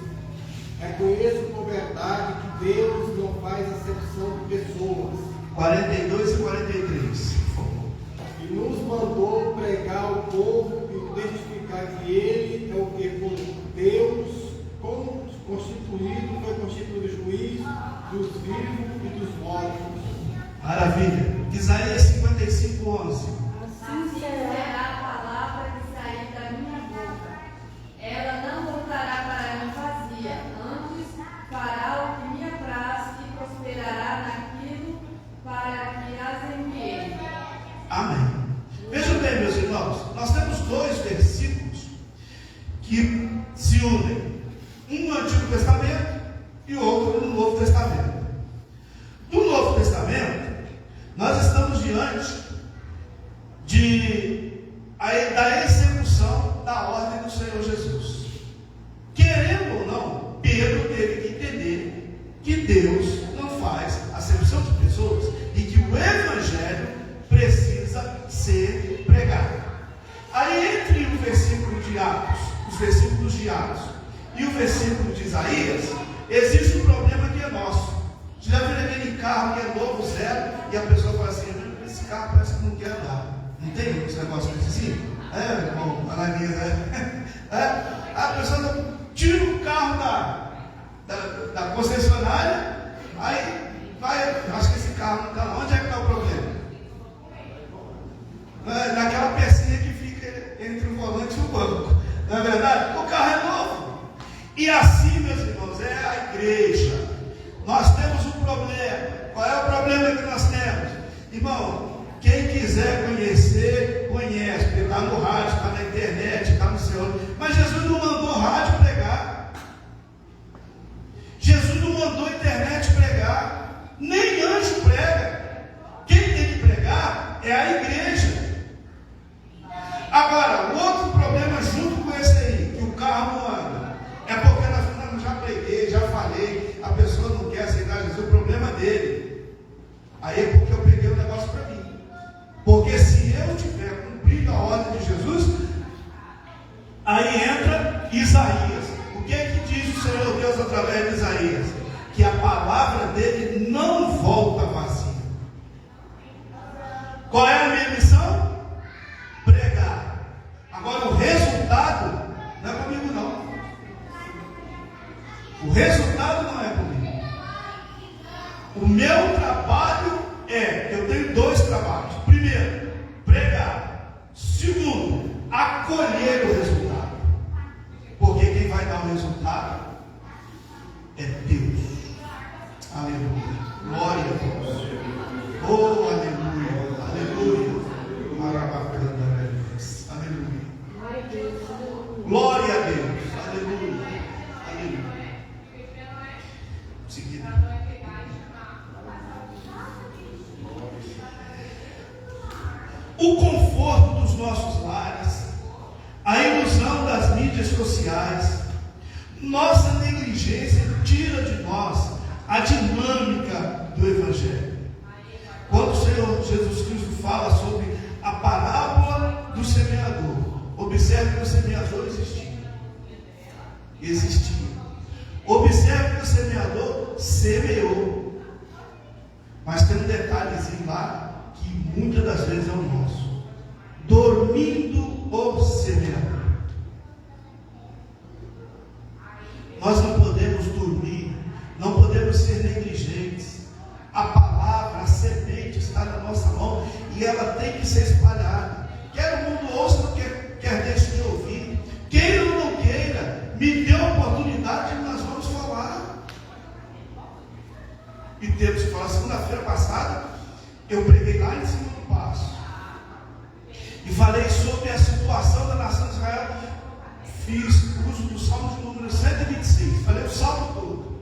reconheço com verdade que Deus não faz acepção de pessoas. 42 e 43. E nos mandou pregar ao povo e testificar que Ele é o que por Deus foi constituído juiz dos vivos e dos mortos. Maravilha. Isaías 55, 11. Assim será a palavra que sair da minha boca. Ela não voltará para mim vazia, antes fará o que me apraz e prosperará naquilo para que as enviei. Amém. Vejam bem, meus irmãos, nós temos dois versículos que se unem. Um no Antigo Testamento e outro no Novo Testamento. No Novo Testamento, nós estamos diante da execução da ordem do Senhor Jesus. Querendo ou não, Pedro teve que entender que Deus não faz acepção de pessoas e que o Evangelho precisa ser pregado. Aí, entre o versículo de Atos, os versículos de Atos e o versículo de Isaías, existe um problema que é nosso. Você já viu aquele carro que é novo, zero, e a pessoa fala assim: esse carro parece que não quer andar. Não tem esse negócio assim? Irmão, Ananias, a pessoa tira o carro da concessionária, aí vai, acho que esse carro não está. Onde é que está o problema? Naquela pecinha que fica entre o volante e o banco. Não é verdade? O carro é novo. E assim, meus irmãos, é a igreja. Nós temos um problema. Qual é o problema que nós temos? Irmão, quem quiser conhecer, conhece. Porque está no rádio, está na internet, está no seu. Mas Jesus não mandou rádio pregar. Jesus não mandou internet pregar. Nem anjo prega. Quem tem que pregar é a igreja. Agora, o outro problema junto com esse aí, que o carro não anda, é porque nós já preguei, já falei, a pessoa não quer aceitar Jesus, o problema dele. Aí é porque eu peguei o negócio para mim. Porque se eu tiver cumprido a ordem de Jesus, aí entra Isaías. O que é que diz o Senhor Deus através de Isaías? Que a palavra dele não volta vazia. Qual é a minha missão? Pregar. Agora o resultado não é comigo não. O resultado não é comigo. O meu trabalho eu tenho dois trabalhos. Primeiro, pregar. Segundo, acolher o resultado. Porque quem vai dar o resultado é Deus. Aleluia. Glória a Deus. Oh, aleluia. Aleluia. Aleluia. Glória a Deus. Aleluia. Aleluia. Seguida. redes sociais. Nossa negligência tira de nós a dinâmica do Evangelho. Quando o Senhor Jesus Cristo fala sobre a parábola do semeador, observe que o semeador existia. Observe que o semeador semeou. Mas tem um detalhezinho lá que muitas das vezes é o nosso: dormindo o semeador. Nós não podemos dormir, não podemos ser negligentes. A palavra, a semente está na nossa mão e ela tem que ser espalhada. Quer o mundo ouça, quer deixe de ouvir. Queira ou não queira, me dê a oportunidade e nós vamos falar. E temos que falar. Segunda-feira passada, eu preguei lá em cima do passo e falei sobre a situação da nação de Israel. Fiz uso do Salmo de número 126, falei o Salmo todo.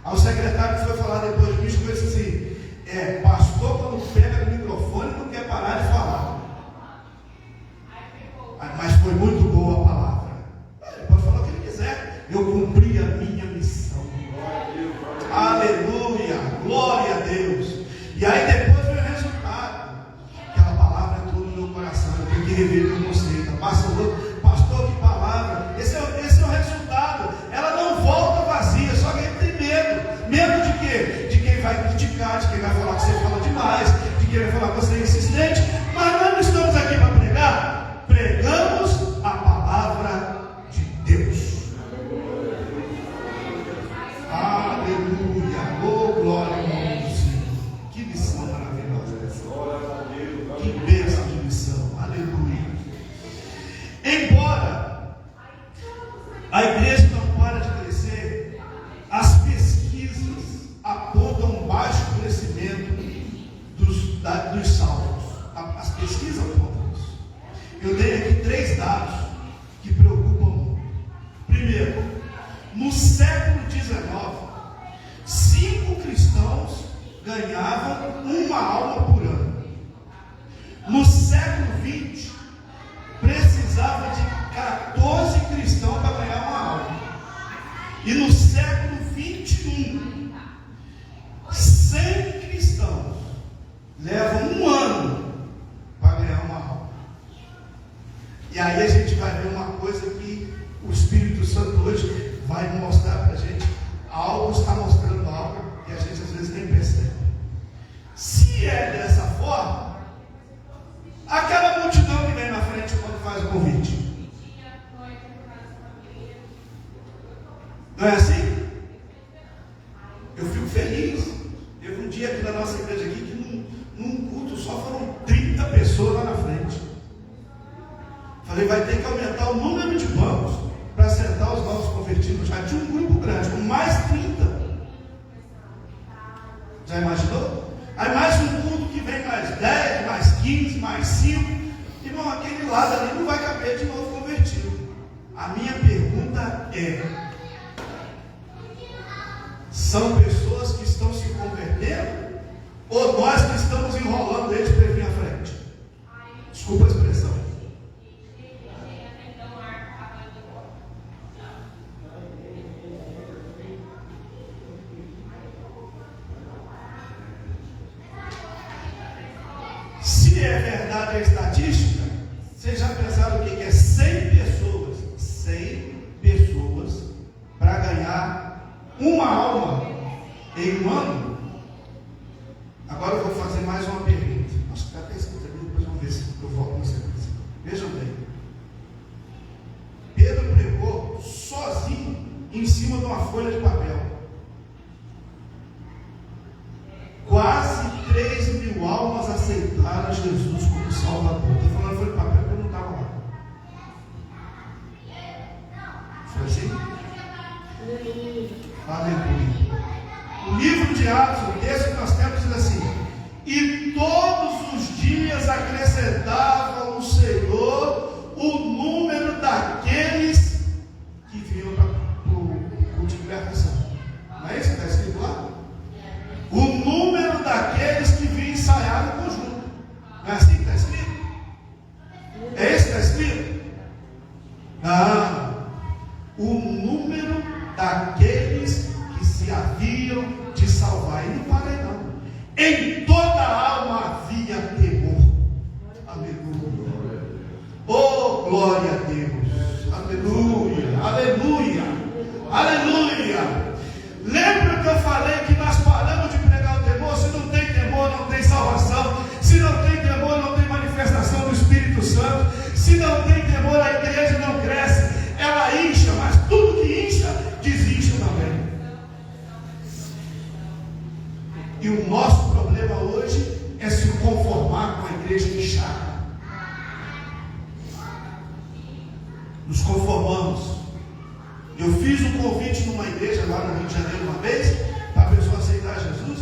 Aí o secretário foi falar depois de mim, e disse assim: pastor, quando pega no microfone, não quer parar de falar. Mas foi muito boa a palavra. Ele pode falar o que ele quiser. Eu cumpri a minha missão. Aleluia, glória a Deus. E aí depois veio o resultado. Aquela palavra entrou no meu coração. Eu tenho que rever meu conceito. Pastor, que palavra. Esse é o resultado. Ela não volta vazia, só que ele tem medo. Medo de quê? De quem vai criticar, de quem vai falar que você fala demais, de quem vai falar que você é insistente. Mas nós não estamos aqui para pregar. Pregamos a palavra de Deus. Aleluia. Oh, glória ao nome do Senhor. Que missão maravilhosa essa. Que bênção de missão. Aleluia. Embora a igreja não para de crescer, as pesquisas apontam baixo crescimento dos salvos. As pesquisas apontam isso. Eu dei aqui 3 dados que preocupam muito. Primeiro, no século XIX, 5 cristãos ganhavam uma alma por ano. No século XX, precisava de 14 cristãos para ganhar uma alma. E no século XXI, 100 cristãos levam um ano para ganhar uma alma. E aí a gente vai ver uma coisa que o Espírito Santo hoje vai mostrar para a gente. Algo está mostrando algo que a gente às vezes nem percebe. Se é dessa forma, aquela multidão que vem na frente quando faz o convite, não é assim? Eu fico feliz. Teve um dia aqui na nossa igreja aqui que num culto só foram 30 pessoas lá na frente. Falei, vai ter que aumentar o número de bancos para sentar os novos convertidos. Já tinha um grupo grande, com mais 30. Já imaginou? Aí mais um culto que vem mais 10, mais 15, mais 5. Irmão, aquele lado ali não vai caber de novo convertido. A minha pergunta é: são pessoas que estão se convertendo? Ou nós que estamos enrolando eles para vir à frente? Desculpa a expressão. Se é verdade a estatística, vocês já pensaram o que é 100 pessoas? 100 pessoas para ganhar uma alma em um ano? Agora eu vou fazer mais uma pergunta. Acho que está até escrito ali, depois vamos ver se eu volto na sequência. Vejam bem. Pedro pregou sozinho em cima de uma folha de papel. Quase 3.000 almas aceitaram Jesus como Salvador. Estou falando folha de papel porque eu não estava lá. Foi assim? Aleluia. O livro de Atos, o texto que nós temos, diz assim: e todos os dias acrescentavam o Senhor o número daqueles que vinham para o culto de libertação. Não é isso que está escrito lá? O número daqueles que vinham ensaiar no conjunto. Não é assim que está escrito? É isso que está escrito? Não. o número daqueles que se haviam de salvar. E não para aí não. Em toda a alma havia temor. Aleluia. Oh, glória a Deus. Aleluia. Aleluia. Aleluia. Lembra que eu falei que nós paramos de pregar o temor? Se não tem temor, não tem salvação. Se não tem temor, não tem manifestação do Espírito Santo. Se não tem temor, a igreja não cresce. Ela incha, mas tudo que incha, desincha também. E o nosso problema hoje é se conformar com a igreja inchada. Nos conformamos. Eu fiz um convite numa igreja lá no Rio de Janeiro uma vez, para a pessoa aceitar Jesus.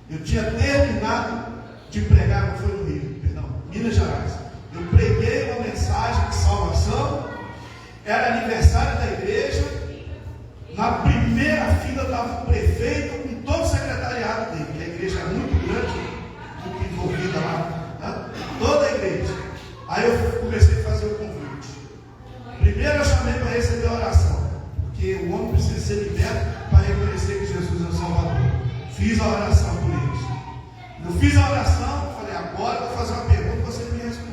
Eu tinha terminado de pregar, não foi no Rio, perdão, Minas Gerais. Eu preguei uma mensagem de salvação, era aniversário da igreja. Na primeira fila estava o prefeito com todo o secretariado dele, que a igreja é muito grande, muito envolvida lá, tá? Toda a igreja. Aí eu comecei a fazer o convite. Primeiro eu chamei para receber a oração, porque o homem precisa ser liberto para reconhecer que Jesus é o Salvador. Fiz a oração por eles. Eu fiz a oração, falei, agora eu vou fazer uma pergunta, você me responde.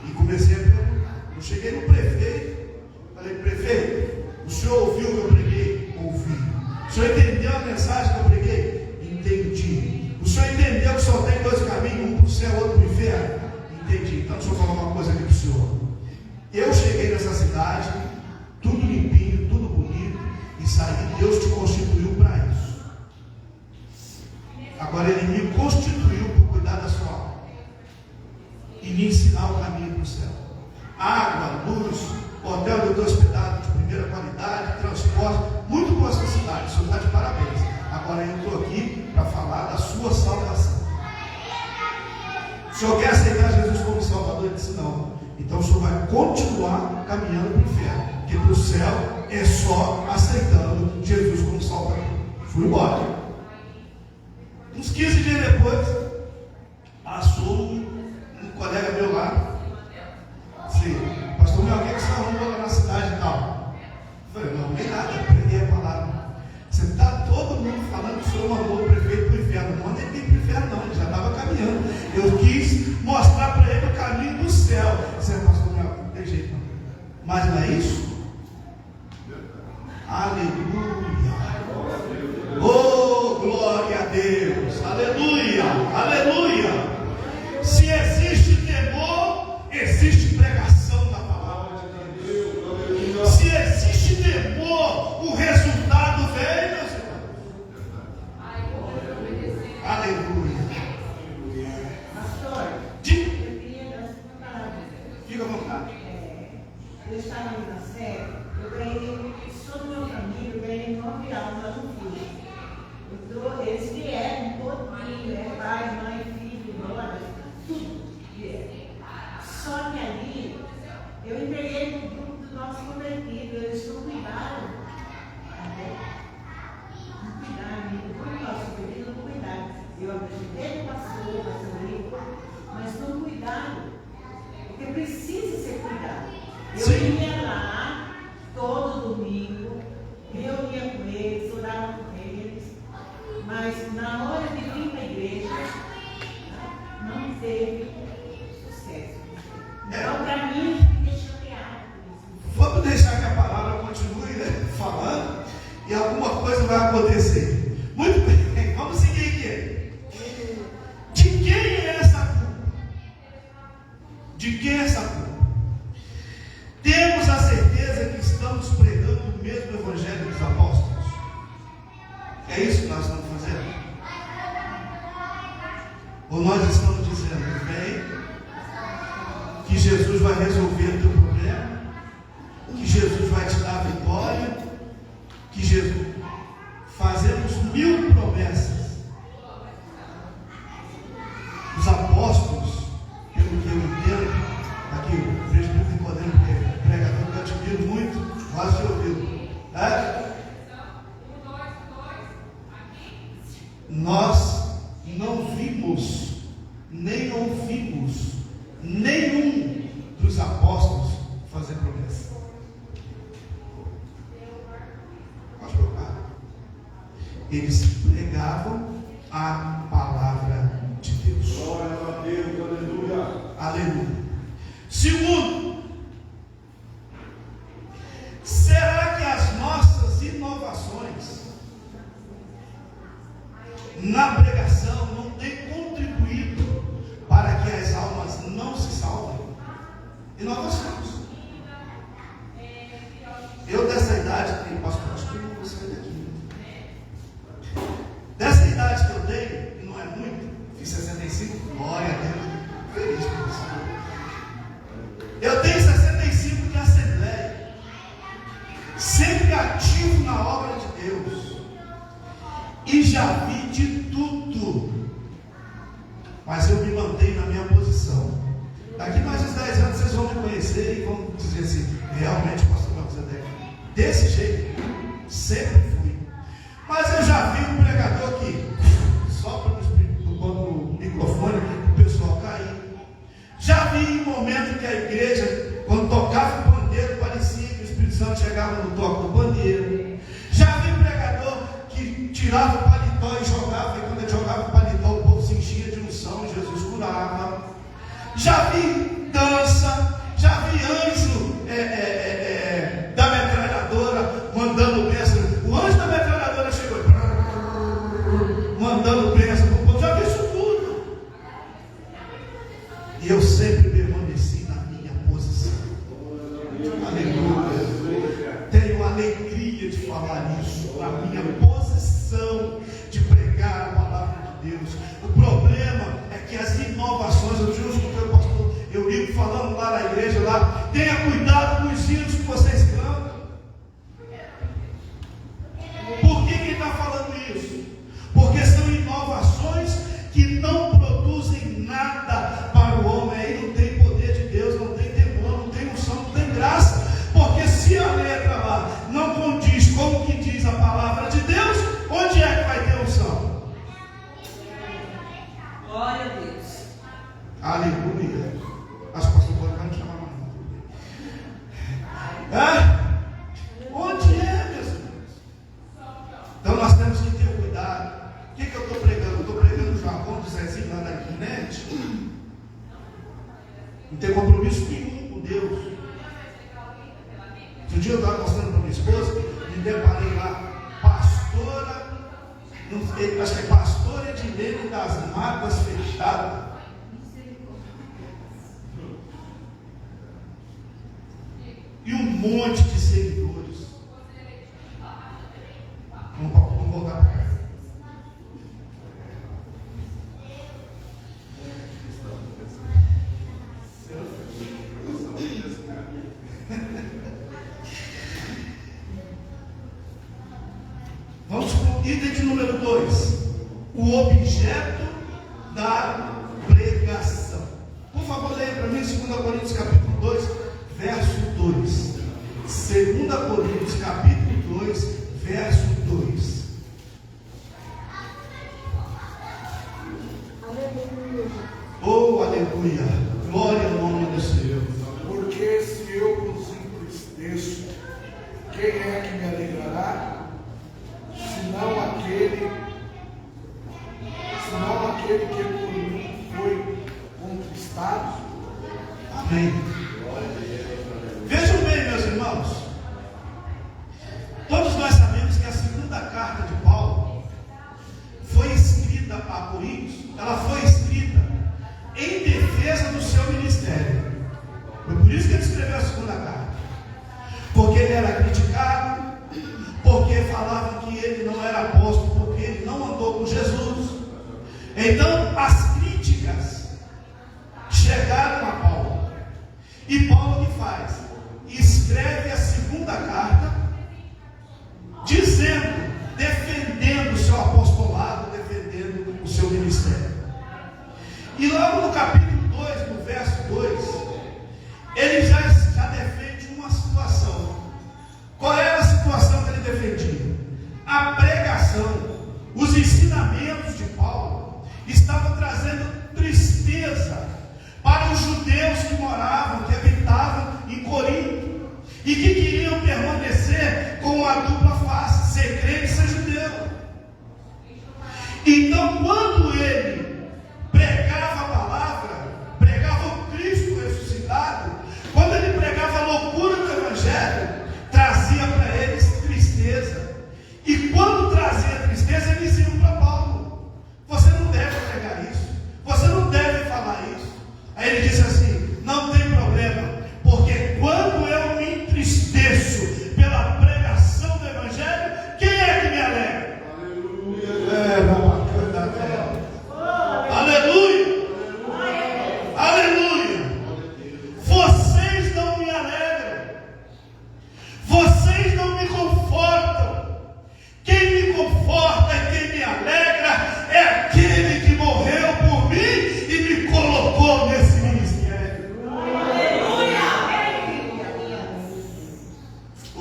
E comecei a perguntar. Eu cheguei no prefeito, falei, prefeito, o senhor ouviu o que eu preguei? Ouvi. O senhor entendeu a mensagem que eu preguei? Entendi. O senhor entendeu que só tem dois caminhos, um para o céu, outro para o inferno? Entendi. Então deixa eu falar uma coisa aqui para o senhor. Eu cheguei nessa cidade, tudo limpinho, tudo bonito, e saí. Deus te constituiu para isso. Agora Ele me constituiu para cuidar da sua alma e me ensinar o caminho para o céu. Água, luz, hotel de hospedado de primeira qualidade, transporte, muito boa essa cidade. O senhor está de parabéns. Agora eu estou aqui para falar da sua salvação. O senhor quer aceitar Jesus como Salvador? Ele disse não. Então o senhor vai continuar caminhando para o inferno, porque para o céu é só aceitando Jesus como Salvador. Fui embora. Uns 15 dias depois, passou um colega meu lá. Sim, pastor meu, o que você arrumou lá na cidade e tal? Eu falei, não tem nada, eu preguei a palavra. Você está todo mundo falando que o senhor mandou o prefeito para o inferno. Não mandei ninguém para o inferno, não, ele já estava caminhando. Eu quis mostrar para ele o caminho do céu. Você, pastor meu, não tem jeito não. Mas não é isso? Aleluia. Oh, glória a Deus. Aleluia. Aleluia. Se existe temor, existe pregação da palavra de Deus. Se existe temor, o resultado vem, meus irmãos. Aleluia. Pastor, Diga. eu queria dar uma palavra. Fica à vontade. Eu estava ali na Sé, eu ganhei, todo meu caminho, eu ganhei 9 almas no filho. Eles vieram todinho, pai, mãe, filho, nora, tudo vieram. Só que ali, eu entreguei no grupo do nosso convertido, eles não cuidaram. Não cuidaram, no grupo do nosso convertido não cuidaram. Eu apresentei o pastor Rico, mas não cuidaram. Porque precisa ser cuidado. Eu ia lá todo domingo, reunia com eles, orava com eles, mas na hora de vir para a igreja, não teve sucesso. Então, para mim, me deixou chateado. Vamos deixar que a palavra continue, né, falando, e alguma coisa vai acontecer. Muito bem, vamos seguir aqui. De quem é essa culpa? De quem é essa culpa? Temos a certeza que estamos pregando o mesmo evangelho dos apóstolos? É isso que nós estamos fazendo? Ou nós estamos dizendo, bem, que Jesus vai resolver o teu problema, que Jesus vai te dar a vitória, que Jesus... Fazemos 1000 promessas. Os apóstolos, pelo que eu entendo, aqui o presbítero Nicodemo, que é pregador que eu admiro muito, quase de ouvido. Nós não vimos, nem ouvimos nenhum dos apóstolos eles pregavam a palavra de Deus. Glória a Deus, aleluia. Aleluia. Segundo, será que as nossas inovações na pregação não têm contribuído para que as almas não se salvem? Inovações. Eu dessa idade, que pastor, acho que eu não vou sair daqui. Dessa idade que eu tenho, e não é muito, fiz 65, glória a Deus, feliz por isso. Eu tenho 65 de assembleia, sempre ativo na obra de Deus, e já vi de tudo, mas eu me mantenho na minha posição. Daqui mais uns 10 anos vocês vão me conhecer e vão dizer assim: realmente o pastor Melquisedeque, desse jeito, sempre fui. Mas eu já vi um pregador que sopra no microfone para o pessoal cair. Já vi um momento que a igreja, quando tocava o pandeiro, parecia que o Espírito Santo chegava no toque do pandeiro. Já vi pregador que tirava o paletó e jogava, e quando ele jogava o paletó, o povo se enchia de unção e Jesus curava. Já vi dança, já vi anjo da metralhadora mandando bênção. O anjo da metralhadora chegou mandando bênção para o povo. Já vi isso tudo. E eu sempre permaneci na minha posição. Aleluia. Tenho alegria de falar isso. A minha posição de pregar a palavra de Deus. O problema é que as inovações, eu escutei o pastor Eurico falando lá na igreja, lá, tenha cuidado com os hinos que vocês cantam. Por que ele está falando isso? Porque são inovações que não produzem nada para o homem. Aí não tem poder de Deus, não tem temor, não tem unção, não tem graça. Porque se a letra lá não condiz com o que diz a palavra de Deus, onde é que vai ter unção? Glória a Deus. Aleluia. As pastores podem me chamar mais. Onde é, meus irmãos? Então nós temos que ter cuidado. O que eu estou pregando? Eu estou pregando o jargão do Zezinho lá na internet. Não tem compromisso nenhum com Deus. Um dia eu estava mostrando para minha esposa, me deparei lá, pastora, acho que é pastora Edilene das Mágoas Fechadas. E um monte de seguidores. Vamos voltar para cá. Vamos para o item de número 2. O objeto da pregação. Por favor, leia para mim 2 Coríntios capítulo 2, verso 2. 2 Coríntios capítulo 2, verso 2. Aleluia. Oh, aleluia. Glória ao nome do Senhor. Porque se eu vos entristeço, quem é que me alegrará? Senão aquele que por mim foi conquistado. Amém. Vejam bem, meus irmãos. Todos nós sabemos que a segunda carta de Paulo foi escrita a Coríntios. Ela foi escrita em defesa do seu ministério. Foi por isso que ele escreveu a segunda carta. Porque ele era criticado, porque falavam que ele não era apóstolo, porque ele não andou com Jesus. Então as críticas chegaram a Paulo. E Paulo o que faz? Escreve a segunda carta, dizendo, defendendo o seu apostolado, defendendo o seu ministério. E logo no capítulo 2, no verso 2, ele já defende uma situação. Qual era a situação que ele defendia? A pregação, os ensinamentos de Paulo estavam trazendo tristeza para os judeus que moravam, que habitavam em Corinto e que queriam permanecer com a dupla face, ser crente e ser judeu.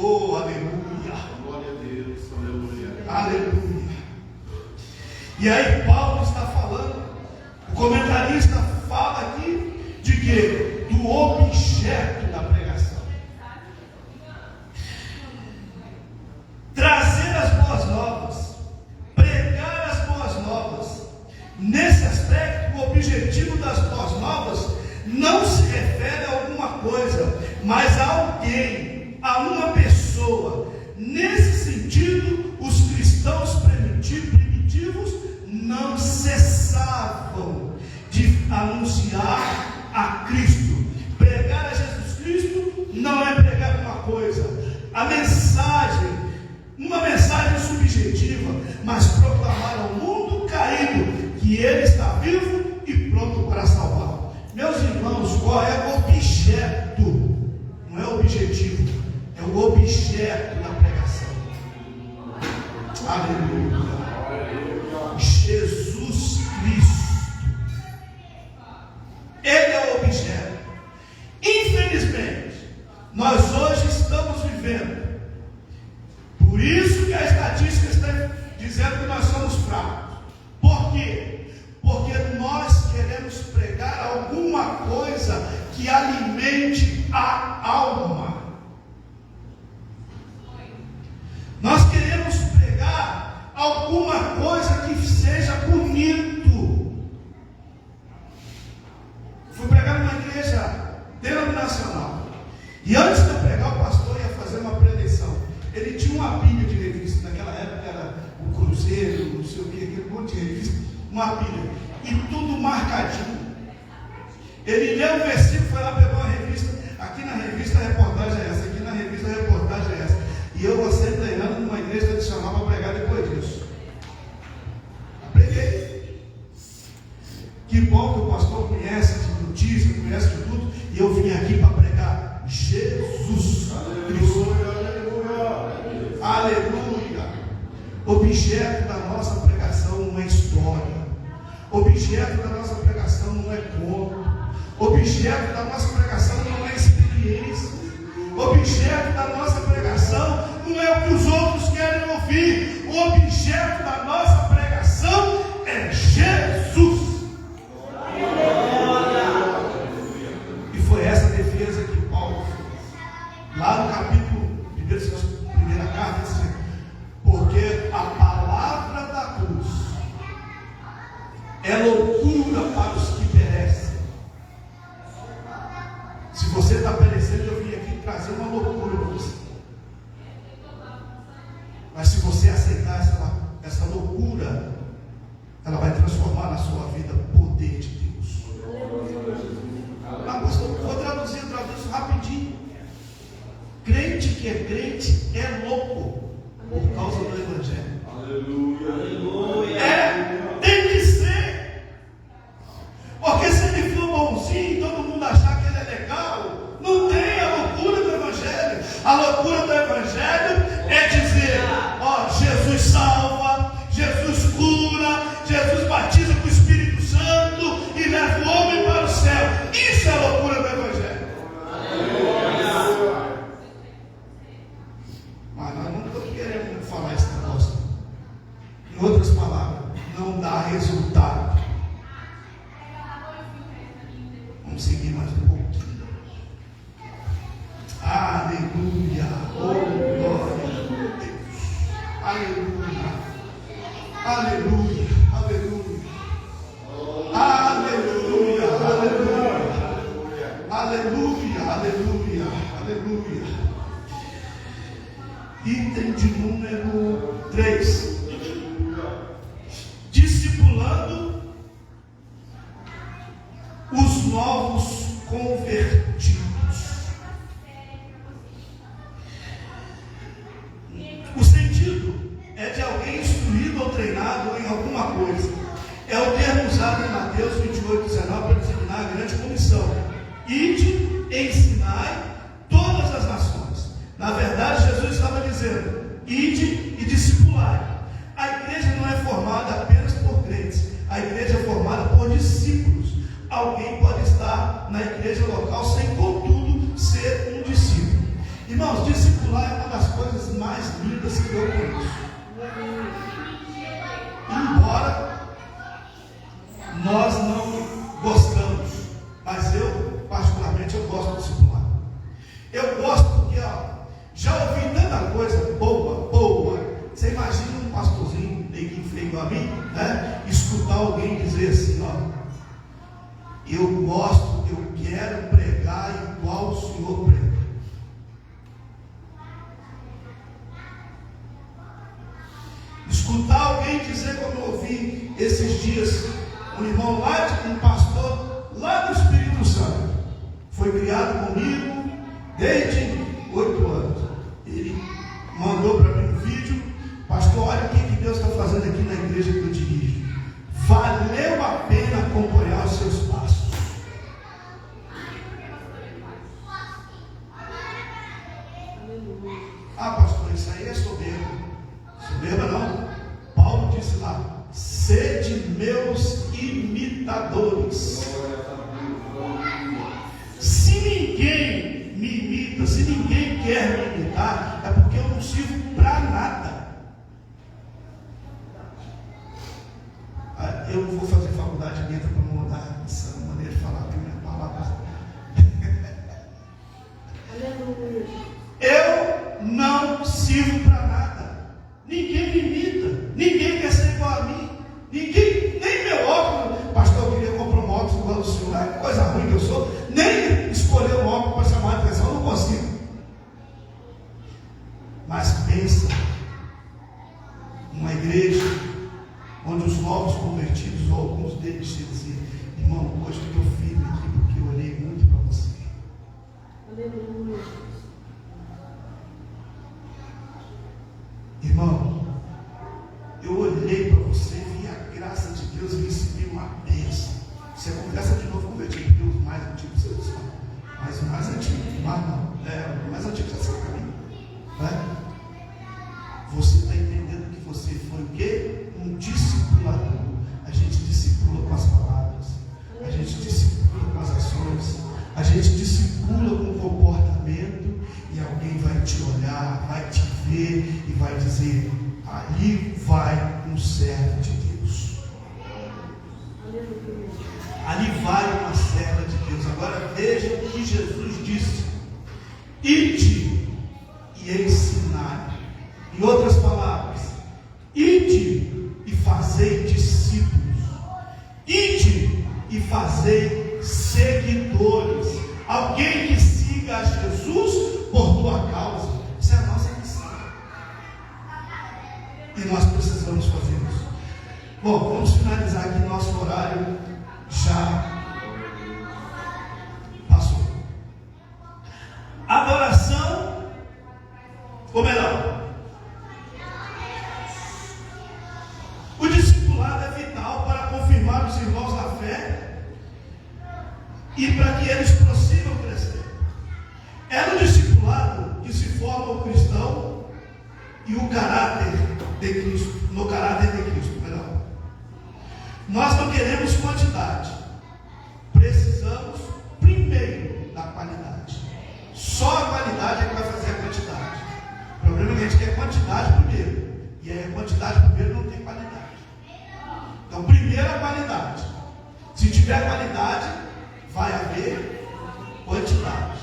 Oh, aleluia. Glória a Deus, aleluia. Aleluia. E aí Paulo está falando, o comentarista fala aqui de quê? Do objeto da pregação. Trazer as boas novas, pregar as boas novas. Nesse aspecto, o objetivo das boas novas não se refere a alguma coisa, mas a alguém, a uma pessoa. Nesse sentido, os cristãos primitivos não cessavam de anunciar a Cristo. Pregar a Jesus Cristo não é pregar uma coisa, a mensagem, uma mensagem subjetiva, mas proclamar ao mundo caído que Ele está vivo e pronto para salvar. Meus irmãos, qual é o objeto? Não é o objetivo, é o objeto da pregação. Aleluia. Jesus Cristo. Ele é o objeto. Infelizmente, nós hoje estamos vivendo. Por isso que a estatística está dizendo que nós somos fracos. Por quê? Porque nós queremos pregar alguma coisa que alimente a alma. Nós queremos pregar alguma coisa que seja bonito. Fui pregar numa igreja denominacional. E antes de eu pregar, o pastor ia fazer uma preleção. Ele tinha uma pilha de revista. Naquela época era o Cruzeiro, não sei o que, aquele monte de revista. Uma pilha. E tudo marcadinho. Ele leu o versículo, foi lá, pegou a revista. Aqui na revista a reportagem é essa. Aqui na revista a reportagem é essa. E eu vou ser treinando numa igreja tradicional para pregar depois disso. Preguei. Que bom que o pastor conhece de notícia, conhece de tudo. E eu vim aqui para pregar Jesus Cristo. Aleluia. Objeto da nossa pregação não é história. Objeto da nossa pregação não é conto. Objeto da nossa pregação não é experiência. Objeto da nossa pregação não é o que os outros querem ouvir. O objeto da nossa pregação é Jesus. E foi essa defesa que Paulo fez. Lá no capítulo 1 carta, diz assim, porque a palavra da cruz é loucura para os que perecem. Se você está perecendo, eu vim aqui trazer uma loucura para você. Mas se você aceitar essa loucura, ela vai transformar na sua vida o poder de Deus. Ah, pastor, vou traduzir isso rapidinho. Crente que é crente é louco por causa do Evangelho. Aleluia. Tem que ser. Porque se ele for bonzinho e todo mundo achar que ele é legal, não tem a loucura do Evangelho. A loucura do Evangelho é dizer: ó, Jesus salva, Jesus cura, Jesus batiza com o Espírito Santo e leva o homem para o céu. Isso é a loucura do Evangelho. Mas nós não estamos querendo falar esse negócio. Em outras palavras, não dá resultado. Vamos seguir mais um pouquinho. Aleluia. Oh, glória a Deus. Aleluia. Aleluia. Aleluia. Aleluia. Aleluia. Aleluia. Aleluia. Aleluia. Item de número 3. Discipulando os novos convertidos. O sentido é de alguém instruído ou treinado em alguma coisa. É o termo usado em Mateus 28:19 para designar a grande comissão. Ide, ensinai todas as nações. Na verdade, Jesus estava dizendo: ide e discipulai. A igreja não é formada apenas por crentes. A igreja é formada por discípulos. Alguém pode estar na igreja local sem, contudo, ser um discípulo. Irmãos, discipular é uma das que eu conheço. Embora nós não gostamos, mas eu, particularmente, eu gosto do discipulado. Eu gosto porque, já ouvi tanta coisa boa. Você imagina um pastorzinho, neguinho feio igual a mim, né? Escutar alguém dizer assim, eu gosto, eu quero pregar igual o Senhor prega. Escutar alguém dizer, como eu ouvi esses dias, um pastor lá do Espírito Santo, foi criado comigo desde 8 anos. Ele mandou para mim um vídeo: pastor, olha o que Deus está fazendo aqui na igreja que eu dirijo. Valeu a pena acompanhar os seus passos. Pastor, isso aí é soberba. Soberba não. Paulo disse lá: sede meus imitadores. Se ninguém me imita, se ninguém quer me imitar, é porque eu não sirvo para nada. Eu não vou fazer faculdade dentro para mudar essa maneira de falar a minha palavra. Eu não sirvo para nada. Ninguém me imita. Ninguém quer ser igual a mim. Ninguém, nem meu óculos. Pastor, eu queria comprar um óculos igual ao senhor. É coisa ruim que eu sou. Nem escolher um óculos para chamar a atenção, eu não consigo. Mas pensa, uma igreja onde os novos convertidos, ou alguns deles, dizem: irmão, hoje eu estou firme aqui porque eu olhei muito para você. Aleluia. Irmão, eu olhei para você, vi a graça de Deus e recebi uma bênção. Você conversa de novo convertido, porque os mais antigos vocês são. Mas o mais antigo, o mais antigo já sabe para mim. Né? Você está entendendo que você foi o quê? Um discipulador. A gente discipula com as palavras, a gente discipula com as ações, a gente discipula com o comportamento, e alguém vai te olhar, vai te ver e vai dizer: ali vai um servo de Deus. Ali vai uma serva de Deus. Agora veja o que Jesus disse: ide e ensinai. Em outras palavras, ide e fazei discípulos. Ide e fazei seguidores. Alguém que siga a Jesus por tua causa. Isso é a nossa missão. E nós precisamos fazer isso. Bom, vamos finalizar aqui. Nosso horário já passou. Adoração, ou melhor, o discipulado é vital para confirmar os irmãos na fé e para que eles prossigam crescer. É no discipulado que se forma o cristão e o caráter de Cristo, no caráter de Cristo, melhor. Nós não queremos quantidade, precisamos primeiro da qualidade. Só a qualidade é que vai fazer a quantidade. O problema é que a gente quer quantidade primeiro, e aí a quantidade primeiro não tem qualidade. Então, primeiro a qualidade. Se tiver qualidade, vai haver quantidade.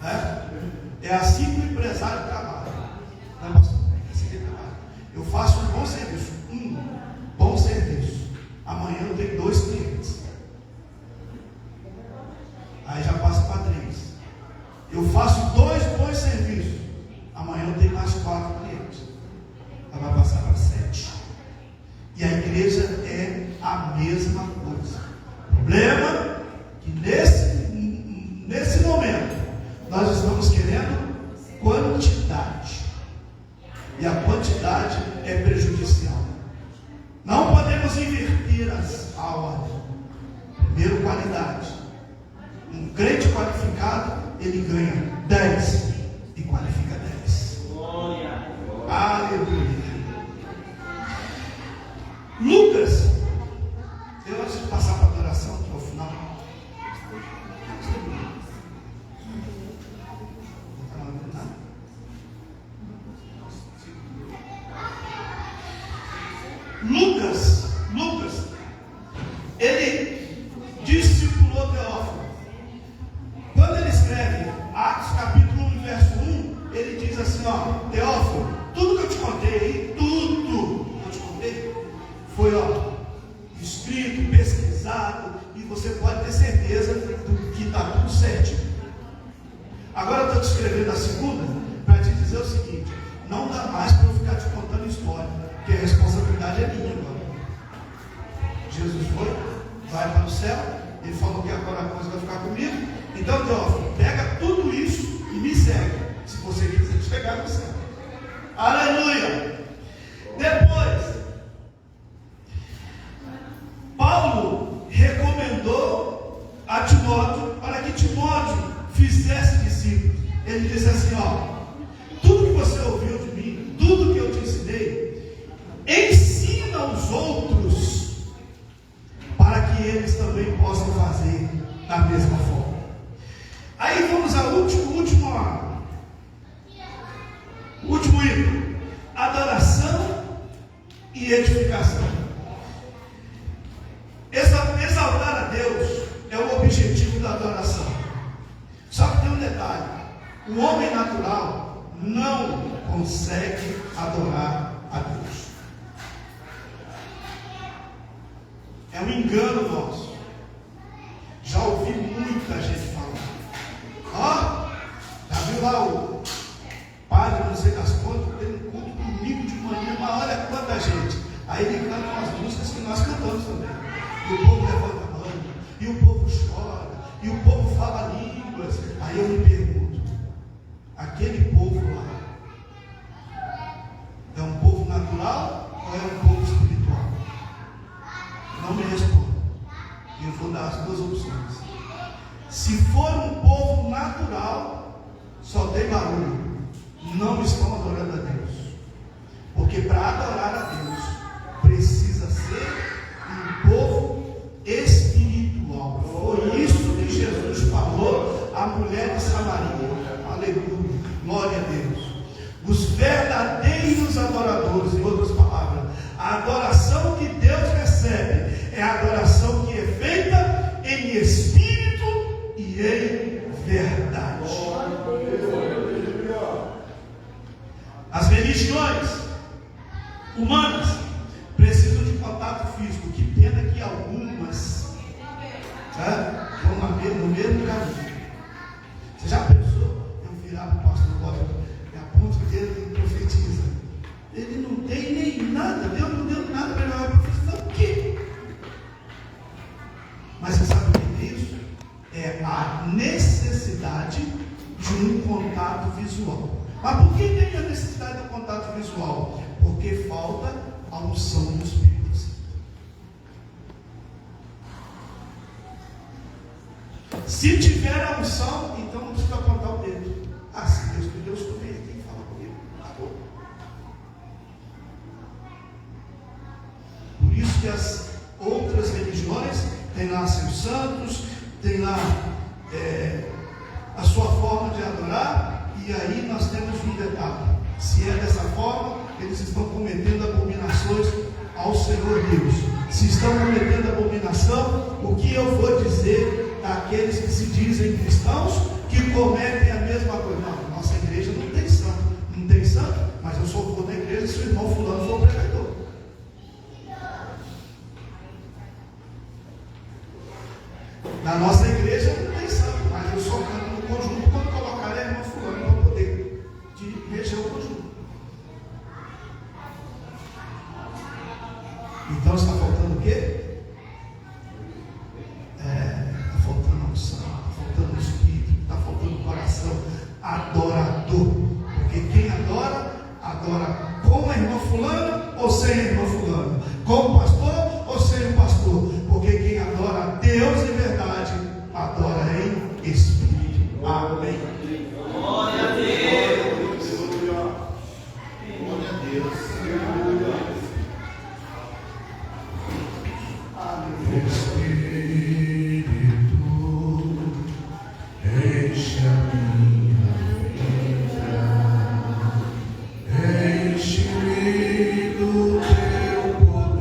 Né? É assim que o empresário trabalha. Não é, pastor? É assim que ele trabalha. Eu faço um bom serviço. Amanhã eu tenho 2 clientes. Aí já passa para 3. Eu faço 2 bons serviços. Amanhã eu tenho mais 4 clientes. Aí vai passar para 7. E a igreja é a mesma coisa. O problema é que nesse momento nós estamos querendo quantidade. E a quantidade é prejudicial. Não podemos inverter a ordem. Primeiro, qualidade. Um crente qualificado, ele ganha 10 e qualifica 10. Glória. Aleluia. Lucas, eu antes de passar para a adoração, que é o final. Lucas, ele discipulou Teófilo. Quando ele escreve Atos capítulo 1, verso 1, ele diz assim, ó, Teófilo, tudo que eu te contei, tudo que eu te contei, foi, ó, escrito, pesquisado, e você pode ter certeza que está tudo certinho. Agora eu estou te escrevendo a segunda, para te dizer o seguinte, não dá mais para eu ficar te contando história, porque a responsabilidade é minha agora. Jesus foi, vai para o céu, ele falou que agora a coisa vai ficar comigo. Então, Teófilo, pega tudo isso e me segue, se você quiser chegar no céu. Aleluia! Depois, Paulo recomendou a Timóteo para que Timóteo fizesse discípulos. Ele disse assim, ó, tudo que você ouviu de mim, tudo que eu te ensinei, ensina aos outros, para que eles também possam fazer da mesma forma. Aí vamos ao último item, adoração e edificação. Exaltar a Deus é o objetivo da adoração. Só que tem um detalhe, o homem natural não consegue adorar a Deus. É um engano nosso. Já ouvi muita gente falar, ó, já viu lá o padre, não sei das quantas, tem um culto domingo de manhã, mas olha quanta gente. Aí ele canta umas músicas que nós cantamos também. E o povo levanta a mão, e o povo chora, e o povo fala línguas. Aí eu me pergunto, aquele povo lá é um povo natural ou é um povo espiritual? Não me responda. Eu vou dar as duas opções. Se for um povo natural, só tem barulho, não estão adorando a Deus. Porque para adorar a Deus precisa ser um povo espiritual. Foi isso que Jesus falou à mulher de Samaria. Aleluia, glória a Deus. Os verdadeiros adoradores, em outras palavras, a adoração que Deus recebe é a adoração que é feita em espírito e em verdade. As religiões humanas precisam de contato físico. Que pena que algumas vão no mesmo caminho. Você já pensou? Eu virar para o pastor Cláudio e aponto o dedo e profetiza. Ele não tem nem nada, Deus não deu nada para ele, vai profetizar o quê? Mas você sabe o que é isso? É a necessidade de um contato visual. Mas por que tem a necessidade do contato visual? Porque falta a unção do Espírito Santo. Se tiver a unção, então não precisa apontar o dedo. Ah, se Deus me deu os poderes, tem que falar comigo. Acabou. Por isso que as outras religiões têm lá seus santos, tem lá a sua forma de adorar. E aí nós temos um detalhe: se é dessa forma, eles estão cometendo abominações ao Senhor Deus. Se estão cometendo abominação, o que eu vou dizer daqueles que se dizem cristãos que cometem a mesma coisa? Não, nossa igreja não tem santo. Não tem santo, mas eu sou da igreja se o irmão fulano for pregador. Na nossa igreja não tem santo, mas eu só canto no conjunto quando colocar a irmã fulano para poder reger o conjunto. Então está faltando o quê? Está faltando a unção, está faltando o espírito, está faltando o coração adorador. Porque quem adora, adora com a irmã fulana ou sem a irmã fulana, com o pastor ou sem o pastor. Porque quem adora a Deus em verdade, adora em espírito. Amém. Glória a Deus. Glória a Deus. Espírito, enche a minha vida, enche-me do teu poder.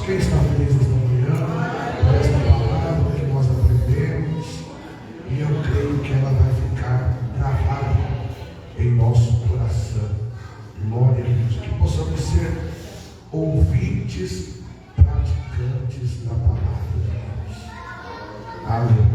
Quem está feliz esta manhã por esta palavra que nós aprendemos, e eu creio que ela vai ficar gravada em nosso coração. Glória a Deus. Que possamos ser ouvintes, praticantes da palavra de Deus. Aleluia.